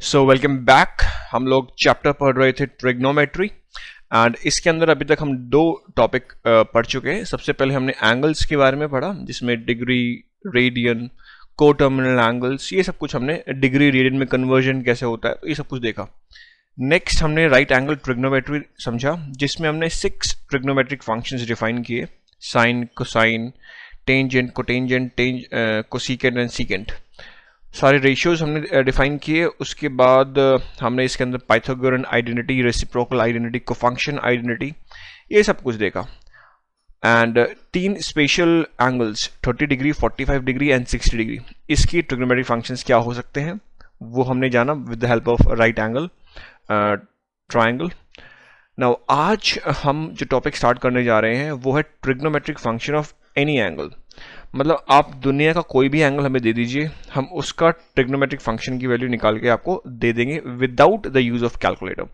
So welcome back. हम लोग chapter पढ़ रहे थे ट्रिग्नोमेट्री एंड इसके अंदर अभी तक हम दो टॉपिक पढ़ चुके हैं। सबसे पहले हमने एंगल्स के बारे में पढ़ा, जिसमें डिग्री, रेडियन, कोटर्मिनल एंगल्स, ये सब कुछ हमने डिग्री रेडियन में कन्वर्जन कैसे होता है, ये सब कुछ देखा। नेक्स्ट हमने राइट एंगल ट्रिग्नोमेट्री समझा, जिसमें हमने 6 ट्रिग्नोमेट्रिक फंक्शंस डिफाइन किए: sine, cosine, tangent, cotangent, cosecant and secant. सारे रेशियोज हमने डिफाइन किए। उसके बाद हमने इसके अंदर Pythagorean identity, reciprocal identity, cofunction identity, ये सब कुछ देखा। And 3 special angles 30 degree, 45 degree and 60 degree, इसकी ट्रिग्नोमेट्रिक फंक्शंस क्या हो सकते हैं वो हमने जाना with the help of right angle triangle. Now आज हम जो टॉपिक स्टार्ट करने जा रहे हैं वो है trigonometric function of any angle. मतलब आप दुनिया का कोई भी एंगल हमें दे दीजिए, हम उसका ट्रिग्नोमेट्रिक फंक्शन की वैल्यू निकाल के आपको दे देंगे without the use of calculator.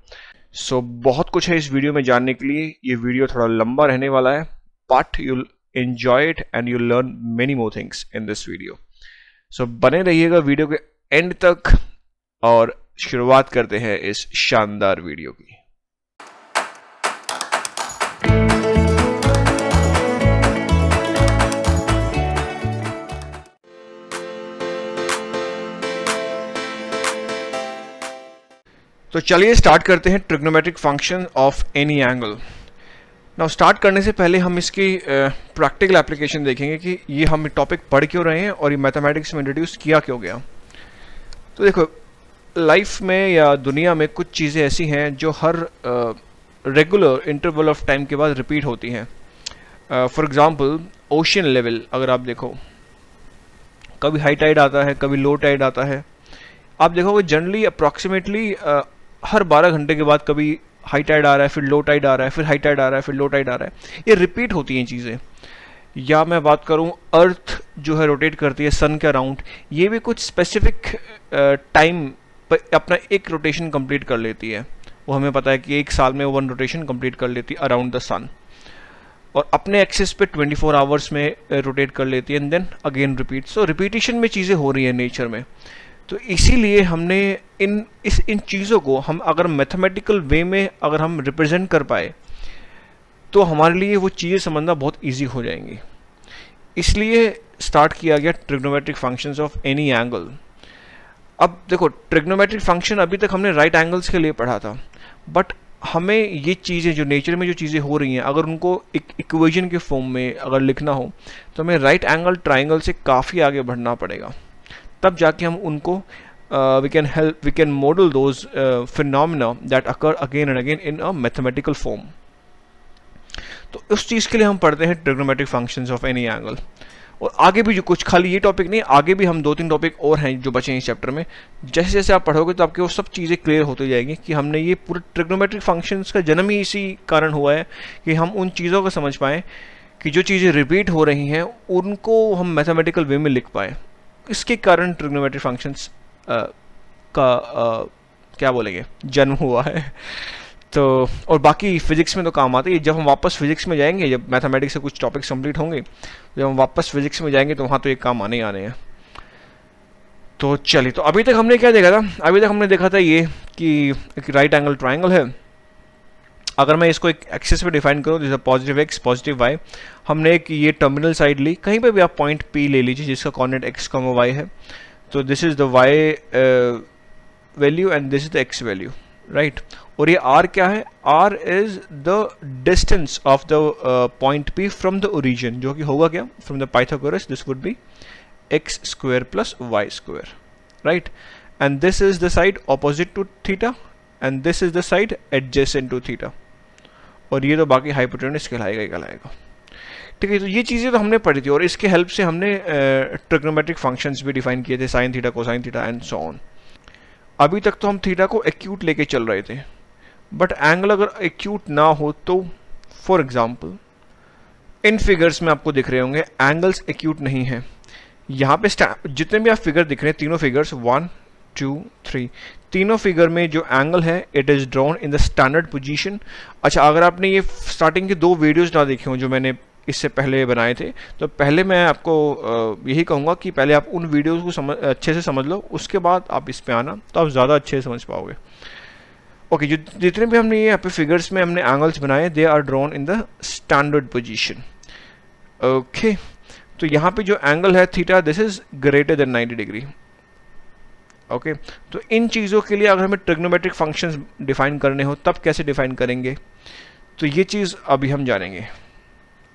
So बहुत कुछ है इस वीडियो में जानने के लिए। ये वीडियो थोड़ा लंबा रहने वाला है, but you'll enjoy it and you'll learn many more things in this video. So बने रहिएगा वीडियो के एंड तक और शुरुआत करते हैं इस शानदार वीडियो की। तो चलिए स्टार्ट करते हैं trigonometric function of any angle. Now start करने से पहले हम इसकी प्रैक्टिकल एप्लीकेशन देखेंगे कि ये हम टॉपिक पढ़ क्यों रहे हैं और ये मैथमेटिक्स में इंट्रोड्यूस किया क्यों गया। तो देखो, लाइफ में या दुनिया में कुछ चीज़ें ऐसी हैं जो हर रेगुलर इंटरवल ऑफ टाइम के बाद रिपीट होती हैं। फॉर एग्जांपल ओशन लेवल, अगर आप देखो, कभी हाई टाइड आता है, कभी लो टाइड आता है। आप देखोगे जनरली अप्रॉक्सीमेटली हर 12 घंटे के बाद कभी हाई टाइड आ रहा है, फिर लो टाइड आ रहा है, फिर हाई टाइड आ रहा है, फिर लो टाइड आ रहा है। ये रिपीट होती हैं चीज़ें। या मैं बात करूं, अर्थ जो है रोटेट करती है सन के अराउंड, ये भी कुछ स्पेसिफिक टाइम पर अपना एक रोटेशन कंप्लीट कर लेती है। वो हमें पता है कि एक साल में 1 रोटेशन कंप्लीट कर लेती है अराउंड द सन, और अपने एक्सिस पे 24 आवर्स में रोटेट कर लेती है and then again repeat. So repetition में चीज़ें हो रही हैं नेचर में। तो इसीलिए हमने इन चीज़ों को हम अगर मैथमेटिकल वे में अगर हम रिप्रेजेंट कर पाए तो हमारे लिए वो चीज़ें समझना बहुत इजी हो जाएंगी। इसलिए स्टार्ट किया गया trigonometric functions of any angle. अब देखो, ट्रिग्नोमेट्रिक फंक्शन अभी तक हमने राइट एंगल्स के लिए पढ़ा था, बट हमें ये चीज़ें जो नेचर में जो चीज़ें हो रही हैं, अगर उनको एक इक्वेशन के फॉर्म में अगर लिखना हो तो हमें राइट एंगल ट्राइंगल से काफ़ी आगे बढ़ना पड़ेगा। तब जाके हम उनको we can model those phenomena that occur again and again in a mathematical form. तो उस चीज़ के लिए हम पढ़ते हैं trigonometric functions of any angle. और आगे भी जो कुछ, खाली ये टॉपिक नहीं, आगे भी हम 2-3 टॉपिक और हैं जो बचे हैं इस चैप्टर में। जैसे जैसे आप पढ़ोगे तो आपके वो सब चीज़ें क्लियर होती जाएंगी कि हमने ये पूरे ट्रिग्नोमेट्रिक फंक्शंस का जन्म ही इसी कारण हुआ है कि हम उन चीज़ों को समझ पाएँ कि जो चीज़ें रिपीट हो रही हैं उनको हम मैथमेटिकल वे में लिख पाएँ। इसके कारण ट्रिग्नोमेट्रिक फंक्शंस का क्या बोलेंगे, जन्म हुआ है। तो और बाकी फिजिक्स में तो काम आती है। जब हम वापस फिजिक्स में जाएंगे, जब मैथमेटिक्स से कुछ टॉपिक्स कंप्लीट होंगे, जब हम वापस फिजिक्स में जाएंगे तो वहाँ तो ये काम आने ही आने हैं। तो चलिए, तो अभी तक हमने क्या देखा था? अभी तक हमने देखा था ये कि एक राइट एंगल ट्राइंगल है। अगर मैं इसको एक एक्सिस पे डिफाइन करूँ, जैसे पॉजिटिव एक्स, पॉजिटिव वाई, हमने एक ये टर्मिनल साइड ली। कहीं पे भी आप पॉइंट पी ले लीजिए जिसका कोऑर्डिनेट एक्स कॉमा वाई है। तो this is the y value and this is the x value, right. और ये आर क्या है? R is the distance of the point P from the origin, जो कि होगा क्या? From the Pythagoras this would be x square plus y square, right. And this is the side opposite to theta and this is the side adjacent to theta, और ये तो बाकी hypotenuse कहलाएगा ही कहलाएगा। ठीक है, तो ये चीज़ें तो हमने पढ़ी थी और इसके हेल्प से हमने ट्रिग्नोमेट्रिक फंक्शंस भी डिफाइन किए थे, sine theta, cosine theta and so on. अभी तक तो हम थीटा को एक्यूट लेके चल रहे थे, बट एंगल अगर एक्यूट ना हो तो, फॉर एग्जांपल इन फिगर्स में आपको दिख रहे होंगे एंगल्स एक्यूट नहीं है। यहाँ पे जितने भी आप फिगर दिख रहे हैं, तीनों फिगर्स 1, 2, 3, तीनों फिगर में जो एंगल है it is drawn in the standard position. अच्छा, अगर आपने ये स्टार्टिंग के 2 वीडियोस ना देखे हो जो मैंने इससे पहले बनाए थे। तो पहले मैं आपको यही कहूँगा कि पहले आप उन वीडियोज़ को अच्छे से समझ लो, उसके बाद आप इस पे आना, तो आप ज़्यादा अच्छे से समझ पाओगे। ओके, जितने भी हमने ये यहाँ पे फिगर्स में हमने एंगल्स बनाए, they are drawn in the standard position. Okay, तो यहाँ पे जो एंगल है theta, this is greater than 90 degree. Okay, तो इन चीज़ों के लिए अगर हमें ट्रिग्नोमेट्रिक फंक्शंस डिफाइन करने हो तब कैसे डिफाइन करेंगे, तो ये चीज़ अभी हम जानेंगे।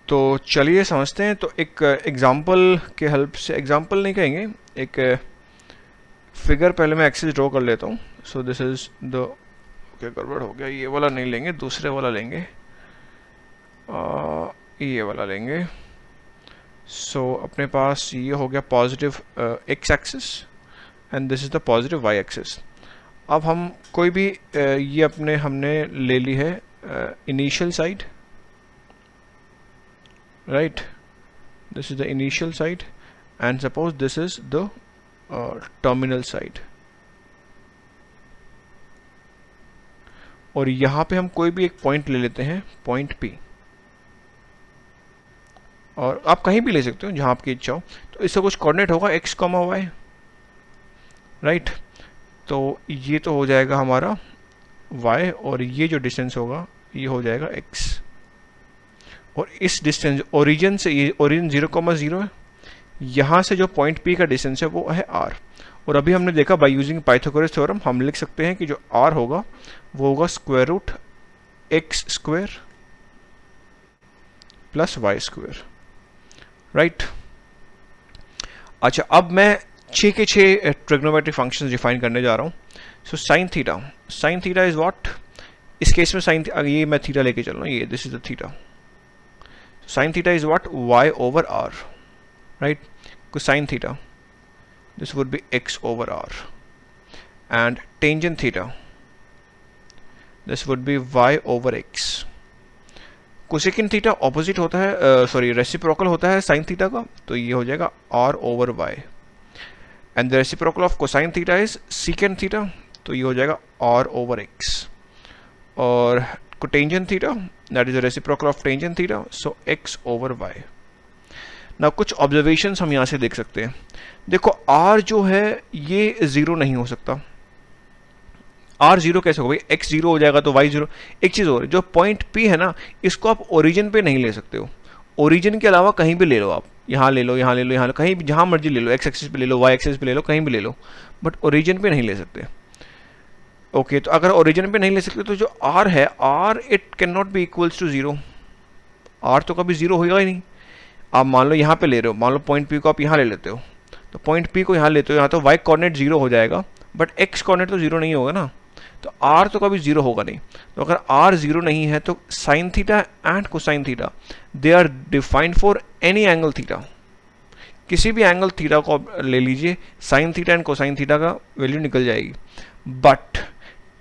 तो चलिए समझते हैं। तो एक एग्जांपल के हेल्प से, एग्जांपल नहीं कहेंगे, एक फिगर पहले मैं एक्सेस ड्रॉ कर लेता हूँ। So this is the, okay गड़बड़ हो गया, ये वाला नहीं लेंगे, दूसरे वाला लेंगे, ये वाला लेंगे। सो अपने पास ये हो गया positive x axis and this is the positive y axis. अब हम कोई भी ये अपने हमने ले ली है initial side, right, this is the initial side and suppose this is the terminal side, और यहाँ पे हम कोई भी एक पॉइंट ले लेते हैं, पॉइंट P, और आप कहीं भी ले सकते हो जहाँ आपकी इच्छा हो। तो इससे कुछ कोऑर्डिनेट होगा x, y, राइट। तो ये तो हो जाएगा हमारा y, और ये जो डिस्टेंस होगा ये हो जाएगा x, और इस डिस्टेंस ओरिजिन से, ये ओरिजिन 0,0 है, यहाँ से जो पॉइंट P का डिस्टेंस है वो है r। और अभी हमने देखा बाय यूजिंग पाइथागोरस थ्योरम हम लिख सकते हैं कि जो r होगा वो होगा square root x square plus y square, right. अच्छा, अब मैं 6 के 6 ट्रिग्नोमेट्रिक फंक्शंस डिफाइन करने जा रहा हूँ। So sine theta is what, इस केस में साइन, ये मैं थीटा लेके चल रहा हूँ, ये this is the theta. Sin theta is what? Y over R, right? Cosine theta, this would be X over R, and tangent theta, this would be Y over X. Cosecant theta opposite होता है, sorry reciprocal होता है sin theta का, तो ये हो जाएगा R over Y, and the reciprocal of cosine theta is secant theta, तो ये हो जाएगा R over X, और cotangent theta, that is the reciprocal of tangent theta, so x over y. Now कुछ observations हम यहाँ से देख सकते हैं। देखो r जो है ये 0 नहीं हो सकता। r 0 कैसे होगा भाई, x 0 हो जाएगा तो y 0। एक चीज़ और, जो पॉइंट P है ना, इसको आप ओरिजिन पे नहीं ले सकते हो। ओरिजिन के अलावा कहीं भी ले लो आप, यहाँ ले लो, यहाँ ले लो, यहाँ लो, कहीं भी जहाँ मर्जी ले लो, x एक्सिस पे ले लो, y एक्सिस पे ले लो, कहीं भी ले लो, बट ओरिजिन पे नहीं ले सकते। ओके, तो अगर ओरिजिन पे नहीं ले सकते तो जो r है, r it can not be equals to 0। r तो कभी 0 होगा ही नहीं। आप मान लो यहाँ पे ले रहे हो, मान लो पॉइंट P को आप यहाँ ले लेते हो, तो पॉइंट P को यहाँ लेते हो, यहाँ तो y कोऑर्डिनेट 0 हो जाएगा, बट x कोऑर्डिनेट तो 0 नहीं होगा ना, तो r तो कभी 0 होगा नहीं। तो अगर r 0 नहीं है तो sine theta and cosine theta they are defined for any angle theta. किसी भी एंगल थीटा को ले लीजिए, sine theta and cosine theta का वैल्यू निकल जाएगी, but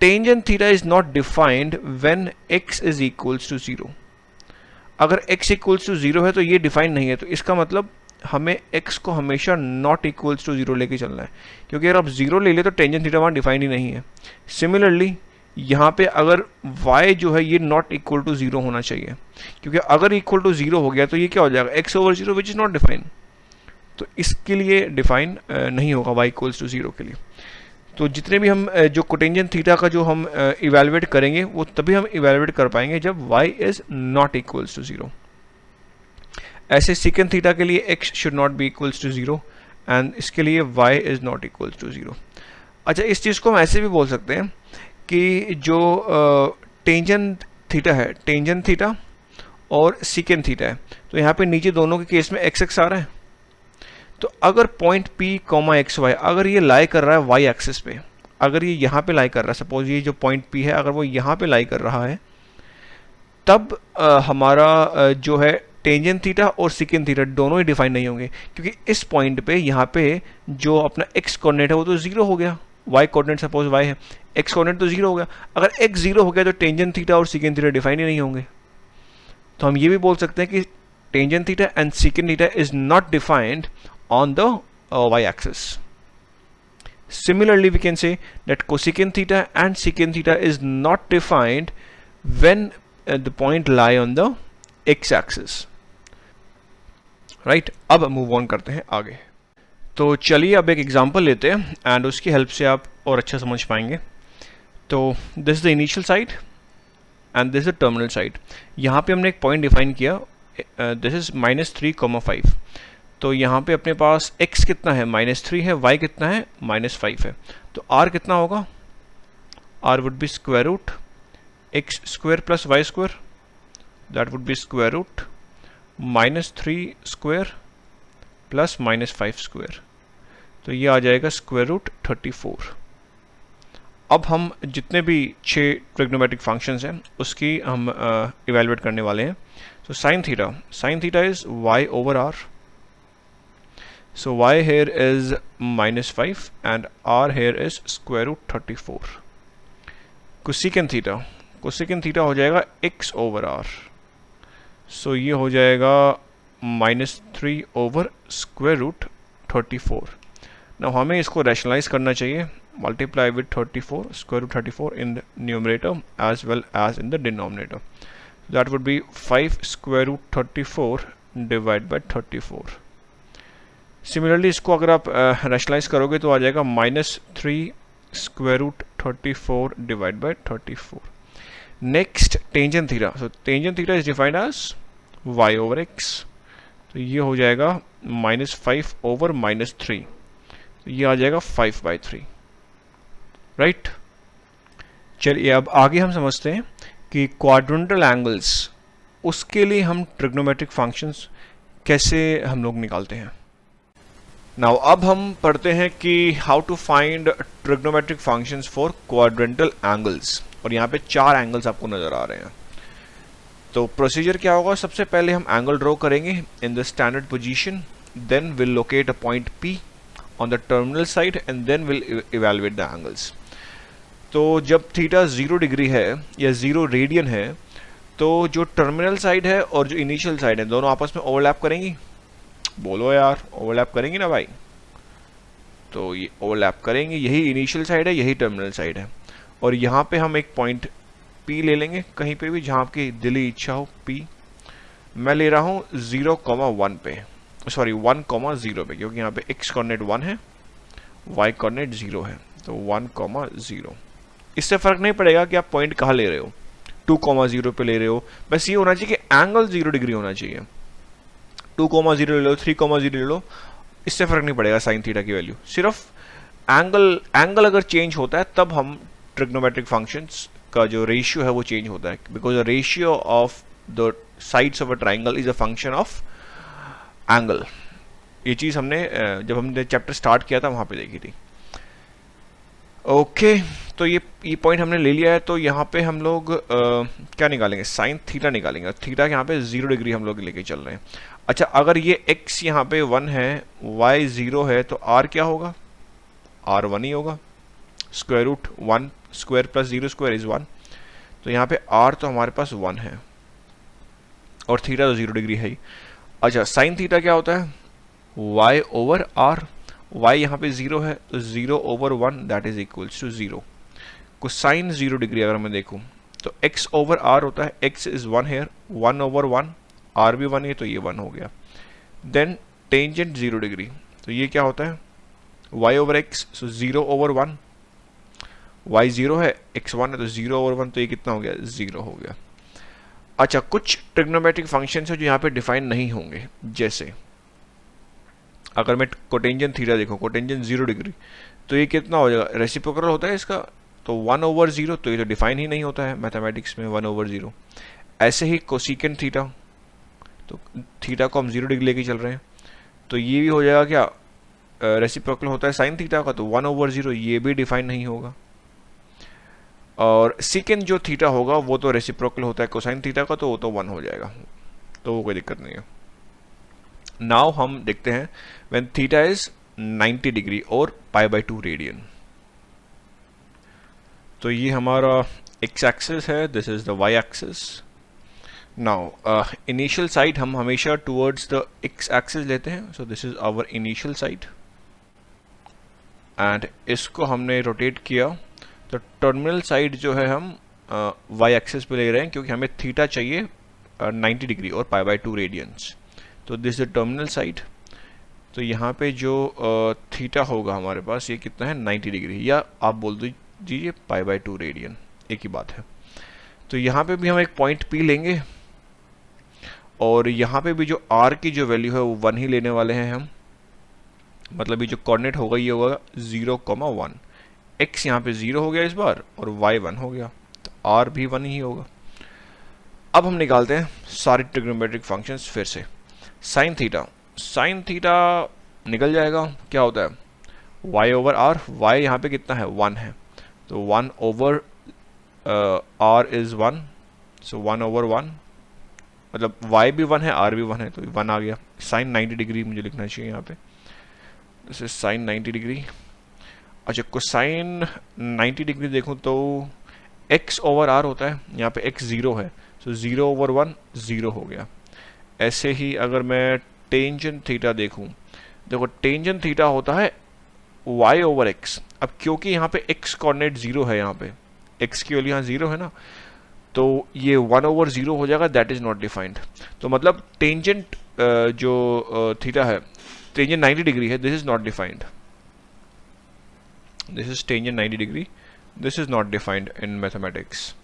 tangent theta is not defined when x is equals to 0। अगर x equals to 0 है तो ये डिफाइन नहीं है, तो इसका मतलब हमें x को हमेशा not equals to 0 लेके चलना है, क्योंकि अगर आप 0 ले ले तो tangent theta वहाँ डिफाइन ही नहीं है। सिमिलरली यहाँ पे अगर y जो है ये not equal to 0 होना चाहिए, क्योंकि अगर equal to 0 हो गया तो ये क्या हो जाएगा, x over 0 which is not defined, तो इसके लिए डिफाइन नहीं होगा y equals to 0 के लिए। तो जितने भी हम जो कोटेंजेंट थीटा का जो हम इवेलुएट करेंगे वो तभी हम इवेलुएट कर पाएंगे जब y is not equals to 0। ऐसे सेकेंड थीटा के लिए x should not be equals to 0 and इसके लिए y is not equals to 0। अच्छा, इस चीज़ को हम ऐसे भी बोल सकते हैं कि जो टेंजेंट थीटा है, टेंजेंट थीटा और सेकेंड थीटा है, तो यहाँ पे नीचे दोनों के केस में x आ रहा है, तो अगर पॉइंट P, एक्स वाई अगर ये लाई कर रहा है y एक्सिस पे, अगर ये यहाँ पे लाई कर रहा है, सपोज ये जो पॉइंट P है अगर वो यहाँ पे लाई कर रहा है, तब हमारा जो है टेंजेंट थीटा और सेकेंड थीटा दोनों ही डिफाइन नहीं होंगे, क्योंकि इस पॉइंट पे यहाँ पे जो अपना x कोऑर्डिनेट है वो तो 0 हो गया, y कोऑर्डिनेट सपोज y है, x कोऑर्डिनेट तो 0 हो गया। अगर x 0 हो गया तो टेंजेंट थीटा और सेकेंड थीटा डिफाइन ही नहीं होंगे। तो हम ये भी बोल सकते हैं कि tangent theta and second theta is not defined on the y-axis. Similarly, we can say that cosecant theta and secant theta is not defined when the point lie on the x-axis. Right. अब move on करते हैं आगे। तो चलिए अब एक example लेते हैं एंड उसकी हेल्प से आप और अच्छा समझ पाएंगे। तो this is the initial side and this is the terminal side. यहाँ पे हमने एक पॉइंट डिफाइन किया, दिस इज -3,5। तो यहाँ पे अपने पास x कितना है, -3 है, y कितना है, -5 है। तो r कितना होगा, r would be square root x square plus y square, that would be square root -3 square plus -5 square. तो ये आ जाएगा स्क्वायर रूट 34। अब हम जितने भी 6 ट्रिग्नोमेट्रिक फंक्शंस हैं उसकी हम इवेलुएट करने वाले हैं। So sin theta is y over r. So y here is -5 and r here is square root 34. Cosecant theta हो जाएगा x over r. So ये हो जाएगा -3 over square root 34. Now हमें इसको रैशनलाइज करना चाहिए, multiply with 34, square root 34 in the numerator as well as in the denominator. That would be 5 square root 34 divided by 34. Similarly इसको अगर आप रैशनलाइज करोगे तो आ जाएगा -3 square root 34 divided by 34. Next tangent theta. So tangent theta is defined as y over x. तो ये हो जाएगा -5 over -3. तो ये आ जाएगा 5/3. राइट। चलिए अब आगे हम समझते हैं कि क्वाड्रेंटल एंगल्स, उसके लिए हम ट्रिग्नोमेट्रिक फंक्शंस कैसे हम लोग निकालते हैं। नाउ अब हम पढ़ते हैं कि how to find trigonometric functions for quadrantal angles. और यहाँ पे 4 एंगल्स आपको नजर आ रहे हैं। तो प्रोसीजर क्या होगा, सबसे पहले हम एंगल ड्रॉ करेंगे in the standard position, then will locate a point P on the terminal side and then will evaluate the angles. तो जब थीटा 0 डिग्री है या 0 रेडियन है तो जो टर्मिनल साइड है और जो इनिशियल साइड है दोनों आपस में ओवरलैप करेंगी। बोलो यार, ओवरलैप करेंगी ना भाई। तो ये ओवरलैप करेंगे, यही इनिशियल साइड है, यही टर्मिनल साइड है। और यहाँ पे हम एक पॉइंट P ले लेंगे, कहीं पे भी जहाँ आपकी दिली इच्छा हो P। मैं ले रहा हूँ 0,1 पे, सॉरी 1,0 पे, क्योंकि यहाँ पे x कोऑर्डिनेट 1 है, y कोऑर्डिनेट 0 है। तो 1,0। इससे फर्क नहीं पड़ेगा कि आप पॉइंट कहाँ ले रहे हो, 2,0 पे ले रहे हो, बस ये होना चाहिए कि एंगल 0 डिग्री होना चाहिए। 2,0 ले लो, 3,0 ले लो, इससे फर्क नहीं पड़ेगा साइन थीटा की वैल्यू। सिर्फ एंगल अगर चेंज होता है तब हम ट्रिग्नोमेट्रिक फंक्शंस का जो रेशियो है वो चेंज होता है, because the ratio of the sides of a triangle is a function of angle. ये चीज हमने जब हमने चैप्टर स्टार्ट किया था वहां पे देखी थी। ओके तो ये पॉइंट हमने ले लिया है। तो यहाँ पे हम लोग क्या निकालेंगे, साइन थीटा निकालेंगे। थीटा यहाँ पे 0 डिग्री हम लोग लेके चल रहे हैं। अच्छा, अगर ये x यहाँ पे 1 है, y 0 है, तो r क्या होगा, r 1 ही होगा। Square root 1 square plus 0 square is 1। तो यहाँ पे r तो हमारे पास 1 है और थीटा तो 0 डिग्री है ही। अच्छा, साइन थीटा क्या होता है, y ओवर r। y यहाँ पे 0 है तो 0 over 1 that is equals to 0। Cosine 0 degree अगर मैं देखूं तो x ओवर r होता है, x is 1 here, 1 over 1, r भी 1 है तो ये 1 हो गया। देन टेंजेंट 0 डिग्री, तो ये क्या होता है, y ओवर x, सो 0 ओवर 1, y 0 है, x 1 है तो 0 ओवर 1, तो ये कितना हो गया, 0 हो गया। अच्छा, कुछ ट्रिग्नोमेट्रिक फंक्शन है जो यहाँ पे डिफाइन नहीं होंगे, जैसे अगर मैं कोटेंजेंट थीटा देखूं, कोटेंजेंट 0 डिग्री, तो ये कितना हो जाएगा, रेसिप्रोकल होता है इसका, तो 1 ओवर 0, तो ये तो डिफाइन ही नहीं होता है मैथमेटिक्स में 1 ओवर 0। ऐसे ही कोसिकेंट थीटा, तो थीटा को हम 0 डिग्री लेके चल रहे हैं, तो ये भी हो जाएगा क्या, रेसिप्रोकल होता है साइन थीटा का, तो 1 ओवर 0, ये भी डिफाइन नहीं होगा। और सीकेंट जो थीटा होगा वो तो रेसिप्रोकल होता है कोसाइन थीटा का, तो वो तो 1 हो जाएगा, तो वो कोई दिक्कत नहीं है। नाउ हम देखते हैं व्हेन थीटा इज 90 डिग्री और π/2 रेडियन। तो ये हमारा x एक्सिस है, this is the y axis. Now initial side हम हमेशा टुवर्ड्स द x एक्सिस लेते हैं, so this is our initial side and इसको हमने रोटेट किया, तो टर्मिनल साइड जो है हम y एक्सिस पे ले रहे हैं, क्योंकि हमें थीटा चाहिए 90 डिग्री और π/2 रेडियंस। तो दिस इज टर्मिनल साइड। तो यहाँ पे जो थीटा होगा हमारे पास ये कितना है 90 डिग्री, या आप बोल दीजिए π/2 रेडियन, एक ही बात है। तो यहाँ पे भी हम एक पॉइंट P लेंगे और यहाँ पे भी जो r की जो वैल्यू है वो 1 ही लेने वाले हैं हम। मतलब ये जो कोऑर्डिनेट होगा ये होगा 0,1। x यहाँ पे 0 हो गया इस बार और y 1 हो गया, तो r भी 1 ही होगा। अब हम निकालते हैं सारे ट्रिग्नोमेट्रिक फंक्शंस फिर से। साइन थीटा निकल जाएगा, क्या होता है y/r, y यहाँ पे कितना है 1 है, तो 1/r इज 1, सो 1/1, मतलब y भी 1 है r भी 1 है, तो 1 आ गया। साइन 90 डिग्री मुझे लिखना चाहिए यहाँ पे, जैसे साइन 90 डिग्री। अच्छा, कोसाइन 90 डिग्री देखूँ तो x/r होता है, यहाँ पे x 0 है, सो 0/1 0 हो गया। ऐसे ही अगर मैं टेंजेंट थीटा देखूं, देखो टेंजेंट थीटा होता है y/x। अब क्योंकि यहाँ पे x कोऑर्डिनेट 0 है, यहाँ पे x की वैल्यू यहाँ 0 है ना, तो ये 1/0 हो जाएगा, दैट इज नॉट डिफाइंड। तो मतलब टेंजेंट जो थीटा है, टेंजेंट 90 डिग्री है, this is not defined, this is tangent 90 degree, this is not defined in mathematics.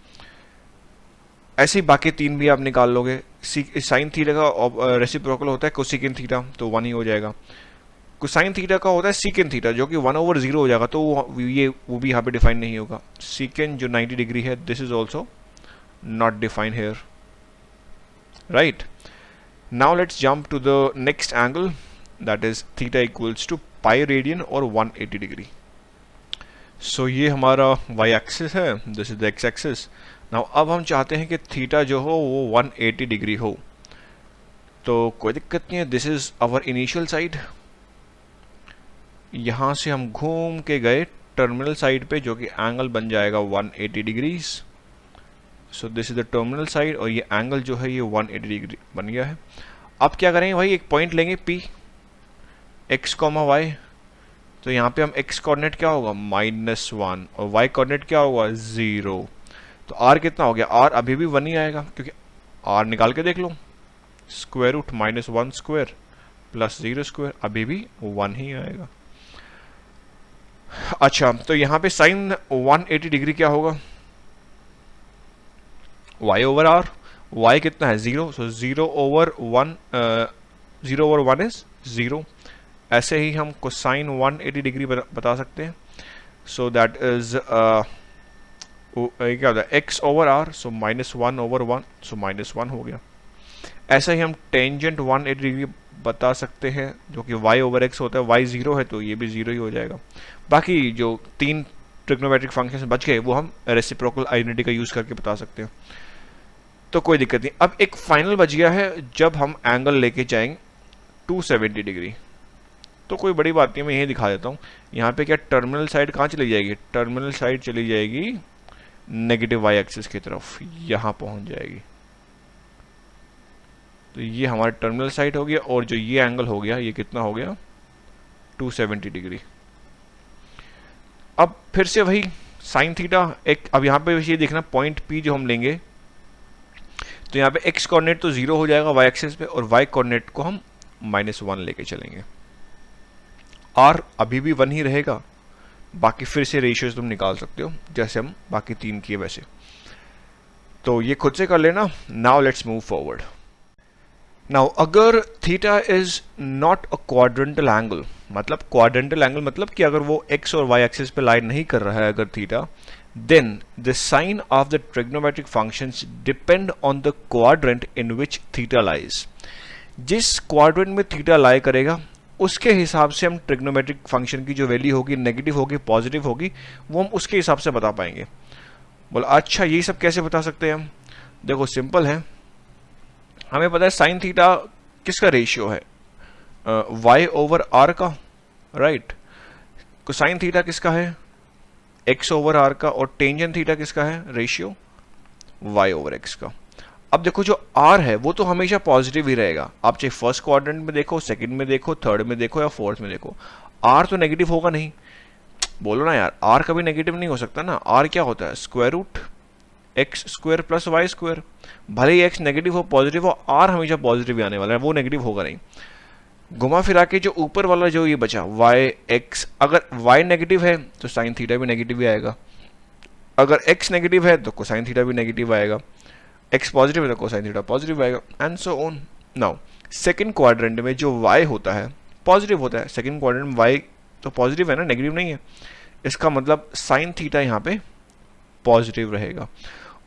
ऐसे ही बाकी तीन भी आप निकाल लोगे। साइन थीटा का रेसिप्रोकल होता है कोसेकेंट थीटा, तो 1 ही हो जाएगा। कोसाइन थीटा का होता है सीकेंट थीटा, जो कि 1/0 हो जाएगा, तो वो भी यहाँ पे डिफाइन नहीं होगा। सीकेंट जो 90 डिग्री है, this is also not defined here, right. Now let's jump to the next angle, that is theta equals to pi radian और 180 डिग्री। सो ये हमारा y एक्सिस है, this is the x axis. Now अब हम चाहते हैं कि theta जो हो वो 180 डिग्री हो, तो कोई दिक्कत नहीं है, this is our initial side. यहाँ से हम घूम के गए टर्मिनल साइड पे, जो कि एंगल बन जाएगा 180 degrees. So this is the terminal side, और ये एंगल जो है ये 180 डिग्री बन गया है। अब क्या करेंगे भाई, एक पॉइंट लेंगे P, x, y। तो यहाँ पे हम x कोऑर्डिनेट क्या होगा -1 और y कोऑर्डिनेट क्या होगा 0। तो r कितना हो गया, r अभी भी 1 ही आएगा, क्योंकि r निकाल के देख लो, square root -1 square plus 0 square, अभी भी 1 ही आएगा। अच्छा, तो यहाँ पे साइन 180 डिग्री क्या होगा, y/r, y कितना है 0, सो 0/1 इज 0। ऐसे ही हम कोसाइन 180 डिग्री बता सकते हैं, सो दैट इज क्या होता है x/r, सो -1/1, सो -1 हो गया। ऐसा ही हम टेंजेंट 180 डिग्री बता सकते हैं, जो कि y/x होता है, y 0 है तो ये भी 0 ही हो जाएगा। बाकी जो तीन ट्रिग्नोमेट्रिक फंक्शंस बच गए वो हम रेसिप्रोकल आइडेंटिटी का यूज करके बता सकते हैं, तो कोई दिक्कत नहीं। अब एक फाइनल बच गया है, जब हम एंगल लेके जाएंगे 270 डिग्री, तो कोई बड़ी बात नहीं, मैं यही दिखा देता हूँ। यहाँ पे क्या टर्मिनल साइड कहाँ चली जाएगी, टर्मिनल साइड चली जाएगी नेगेटिव y एक्सिस की तरफ, यहाँ पहुंच जाएगी। तो ये हमारा टर्मिनल साइड हो गया, और जो ये एंगल हो गया ये कितना हो गया 270 डिग्री। अब फिर से वही साइन थीटा, एक अब यहाँ पे ये देखना पॉइंट P जो हम लेंगे, तो यहाँ पे x कोऑर्डिनेट तो 0 हो जाएगा y एक्सिस पे, और y कोऑर्डिनेट को हम -1 लेके चलेंगे। r अभी भी 1 ही रहेगा, बाकी फिर से रेशियोज तुम निकाल सकते हो जैसे हम बाकी तीन किए वैसे, तो ये खुद से कर लेना। Now let's move forward. Now अगर theta is not a quadrantal angle, मतलब क्वाड्रेंटल एंगल मतलब कि अगर वो x और y एक्सिस पे लाइन नहीं कर रहा है अगर theta, then the sign of the trigonometric functions depend on the quadrant in which theta lies। जिस क्वाड्रेंट में थीटा लाई करेगा उसके हिसाब से हम ट्रिग्नोमेट्रिक फंक्शन की जो वैल्यू होगी, नेगेटिव होगी पॉजिटिव होगी, वो हम उसके हिसाब से बता पाएंगे। बोला अच्छा ये सब कैसे बता सकते हैं हम, देखो सिंपल है, हमें पता है साइन थीटा किसका रेशियो है, y/r का, राइट। कोसाइन थीटा किसका है, x/r का, और टेंजेंट थीटा किसका है, रेशियो y/x का। अब देखो जो r है वो तो हमेशा पॉजिटिव ही रहेगा, आप चाहे फर्स्ट क्वाड्रेंट में देखो, सेकंड में देखो, थर्ड में देखो या फोर्थ में देखो, r तो नेगेटिव होगा नहीं। बोलो ना यार, r कभी नेगेटिव नहीं हो सकता ना, r क्या होता है square root x square plus y square. भले ही एक्स नेगेटिव हो पॉजिटिव हो, आर हमेशा पॉजिटिव ही आने वाला है, वो नेगेटिव होगा नहीं। घुमा फिरा के जो ऊपर वाला जो ये बचा वाई एक्स, अगर वाई नेगेटिव है तो साइन थीटा भी नेगेटिव ही आएगा, अगर एक्स नेगेटिव है तो कोसाइन थीटा भी नेगेटिव आएगा, एक्स पॉजिटिव है तो कोसाइन थीटा पॉजिटिव आएगा, and so on. Now second quadrant में जो y होता है पॉजिटिव होता है, सेकंड क्वाड्रेंट में y तो पॉजिटिव है ना, नेगेटिव नहीं है, इसका मतलब साइन थीटा यहाँ पे पॉजिटिव रहेगा।